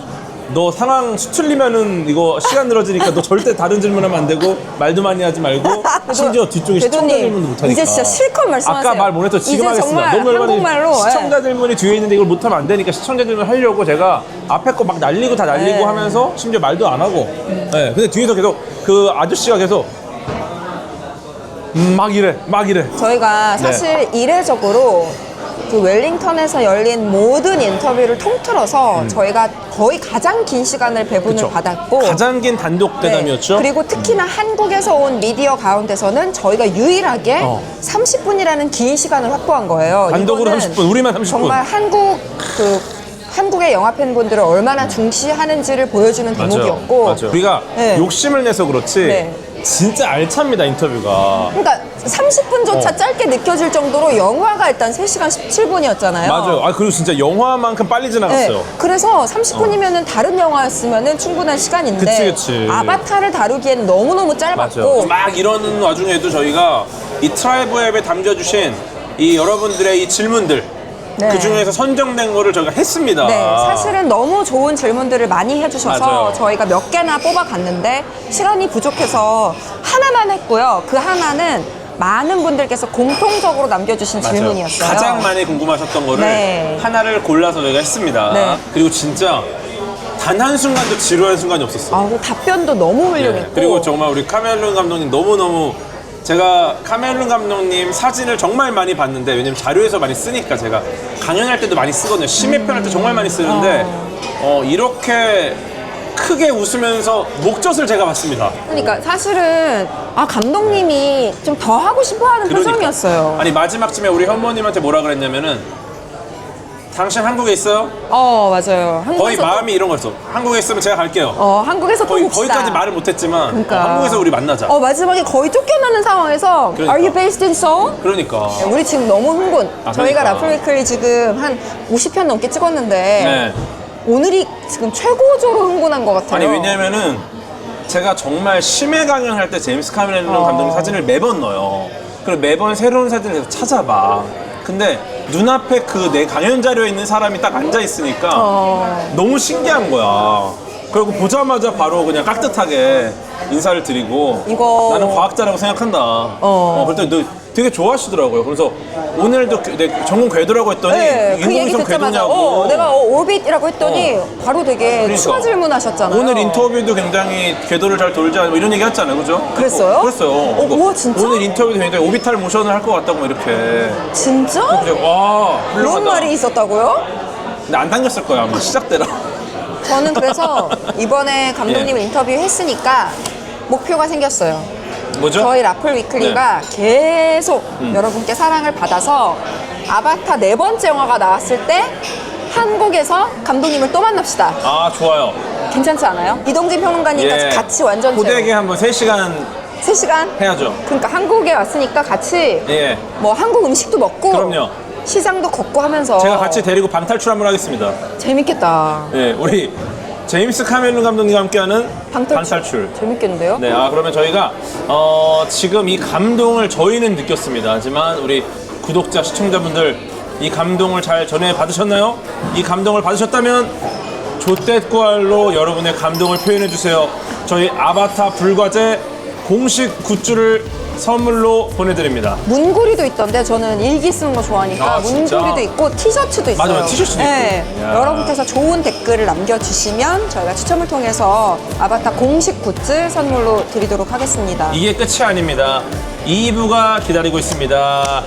너 상황 수틀리면은 이거 시간 늘어지니까 너 절대 다른 질문하면 안 되고 말도 많이 하지 말고 심지어 뒤쪽에 시청자 궤도님, 질문도 못 하니까. 이제 진짜 실컷 말씀하세요. 아까 말 못했어. 지금 이제 하겠습니다. 정말 너무 열받으니 한국말로, 시청자 질문이 뒤에 있는데 이걸 못하면 안 되니까 시청자 질문 하려고 제가 앞에 거 막 날리고 다 날리고 네. 하면서 심지어 말도 안 하고. 네. 근데 뒤에서 계속 그 아저씨가 계속 막 이래. 저희가 사실 이례적으로 그 웰링턴에서 열린 모든 인터뷰를 통틀어서 저희가 거의 가장 긴 시간을 배분을 그쵸. 받았고 가장 긴 단독 대담이었죠. 그리고 특히나 한국에서 온 미디어 가운데서는 저희가 유일하게 30분이라는 긴 시간을 확보한 거예요. 단독으로 이거는 30분, 우리만 30분. 정말 한국 그 한국의 영화 팬분들을 얼마나 중시하는지를 보여주는 대목이었고 맞아요. 우리가 네. 욕심을 내서 그렇지 네. 진짜 알찹니다 인터뷰가. 그러니까 30분조차 짧게 느껴질 정도로 영화가 일단 3시간 17분이었잖아요. 맞아요. 아 그리고 진짜 영화만큼 빨리 지나갔어요. 그래서 30분이면은 다른 영화였으면은 충분한 시간인데 그치. 아바타를 다루기엔 너무너무 짧았고 막 이러는 와중에도 저희가 이 트라이브 앱에 담겨주신 이 여러분들의 이 질문들 네. 그 중에서 선정된 거를 저희가 했습니다. 네, 사실은 너무 좋은 질문들을 많이 해주셔서 맞아요. 저희가 몇 개나 뽑아갔는데 시간이 부족해서 하나만 했고요. 그 하나는 많은 분들께서 공통적으로 남겨주신 맞아요. 질문이었어요. 가장 많이 궁금하셨던 거를 네. 하나를 골라서 저희가 했습니다. 네. 그리고 진짜 단 한순간도 지루한 순간이 없었어요. 아, 그 답변도 너무 훌륭했고 그리고 정말 우리 카멜룬 감독님 너무너무 제가 카멜룬 감독님 사진을 정말 많이 봤는데 왜냐면 자료에서 많이 쓰니까 제가 강연할 때도 많이 쓰거든요. 심해편 할 때 정말 많이 쓰는데 이렇게 크게 웃으면서 목젖을 제가 봤습니다. 그러니까 사실은 감독님이 좀 더 하고 싶어하는 표정이었어요. 아니 마지막쯤에 우리 현모님한테 뭐라 그랬냐면은 당신 한국에 있어요? 맞아요. 거의 마음이 이런 거였어. 한국에 있으면 제가 갈게요. 한국에서 또 봅시다. 거기까지 말을 못했지만 그러니까. 한국에서 우리 만나자. 마지막에 거의 쫓겨나는 상황에서 그러니까. Are you based in Seoul? 그러니까. 네, 우리 지금 너무 흥분. 저희가 그러니까. 라플 위클리 지금 한 50편 넘게 찍었는데 네. 오늘이 지금 최고조로 흥분한 것 같아요. 아니 왜냐면은 제가 정말 심해 강연할 때 제임스 카메론 감독님 사진을 매번 넣어요. 그리고 매번 새로운 사진을 계속 찾아봐. 근데 눈앞에 그 내 강연 자료에 있는 사람이 딱 앉아 있으니까 너무 신기한 거야. 그리고 보자마자 바로 그냥 깍듯하게 인사를 드리고 나는 과학자라고 생각한다. 그랬더니 너 되게 좋아하시더라고요. 그래서 오늘도 내 전공 궤도라고 했더니 네, 그 얘기 인공위성 듣자마자 궤도냐고. 내가 오rbit이라고 했더니 바로 되게 그러니까. 추가 질문하셨잖아요. 오늘 인터뷰도 굉장히 궤도를 잘 돌지 않고 이런 얘기 했잖아요, 그죠? 그랬어요? 그랬어요. 우와, 진짜? 오늘 인터뷰도 굉장히 오비탈 모션을 할 것 같다고 이렇게. 진짜? 그래서 와, 훌륭하다. 그런 말이 있었다고요? 근데 안 당겼을 거야, 아마 시작 때라. 저는 그래서 이번에 감독님을 인터뷰했으니까 목표가 생겼어요. 뭐죠? 저희 라플 위클리가 계속 여러분께 사랑을 받아서 아바타 4번째 영화가 나왔을 때 한국에서 감독님을 또 만납시다. 아, 좋아요. 괜찮지 않아요? 이동진 평론가님까지 같이 완전 고되게 한번 3시간 3시간? 해야죠. 그러니까 한국에 왔으니까 같이 예. 뭐 한국 음식도 먹고 그럼요. 시장도 걷고 하면서 제가 같이 데리고 방탈출 한번 하겠습니다. 재밌겠다. 예, 우리 제임스 카멜룬 감독님과 함께하는 방탈출. 재밌겠는데요? 네, 그러면 저희가 지금 이 감동을 저희는 느꼈습니다. 하지만 우리 구독자, 시청자분들 이 감동을 잘 전해 받으셨나요? 이 감동을 받으셨다면 조댓구알로 여러분의 감동을 표현해 주세요. 저희 아바타 불과제 공식 굿즈를 선물로 보내드립니다. 문고리도 있던데 저는 일기 쓰는 거 좋아하니까 진짜? 문고리도 있고 티셔츠도 있어요. 맞아요, 티셔츠도 네. 있고. 이야. 여러분께서 좋은 댓글을 남겨주시면 저희가 추첨을 통해서 아바타 공식 굿즈 선물로 드리도록 하겠습니다. 이게 끝이 아닙니다. 2부가 기다리고 있습니다.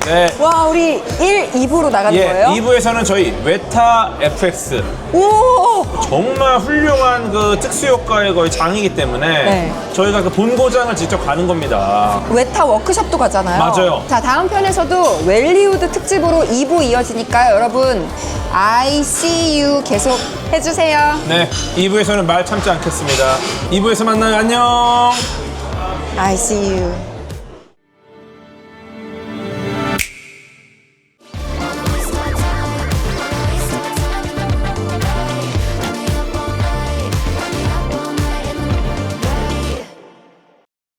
네. 와, 우리 1, 2부로 나가는 거예요? 2부에서는 저희 웨타 FX 오! 정말 훌륭한 그 특수 효과의 거의 장이기 때문에 네. 저희가 그 본고장을 직접 가는 겁니다. 웨타 워크숍도 가잖아요. 맞아요. 자, 다음 편에서도 웰리우드 특집으로 2부 이어지니까요. 여러분, I see you 계속 해주세요. 네, 2부에서는 말 참지 않겠습니다. 2부에서 만나요. 안녕. I see you.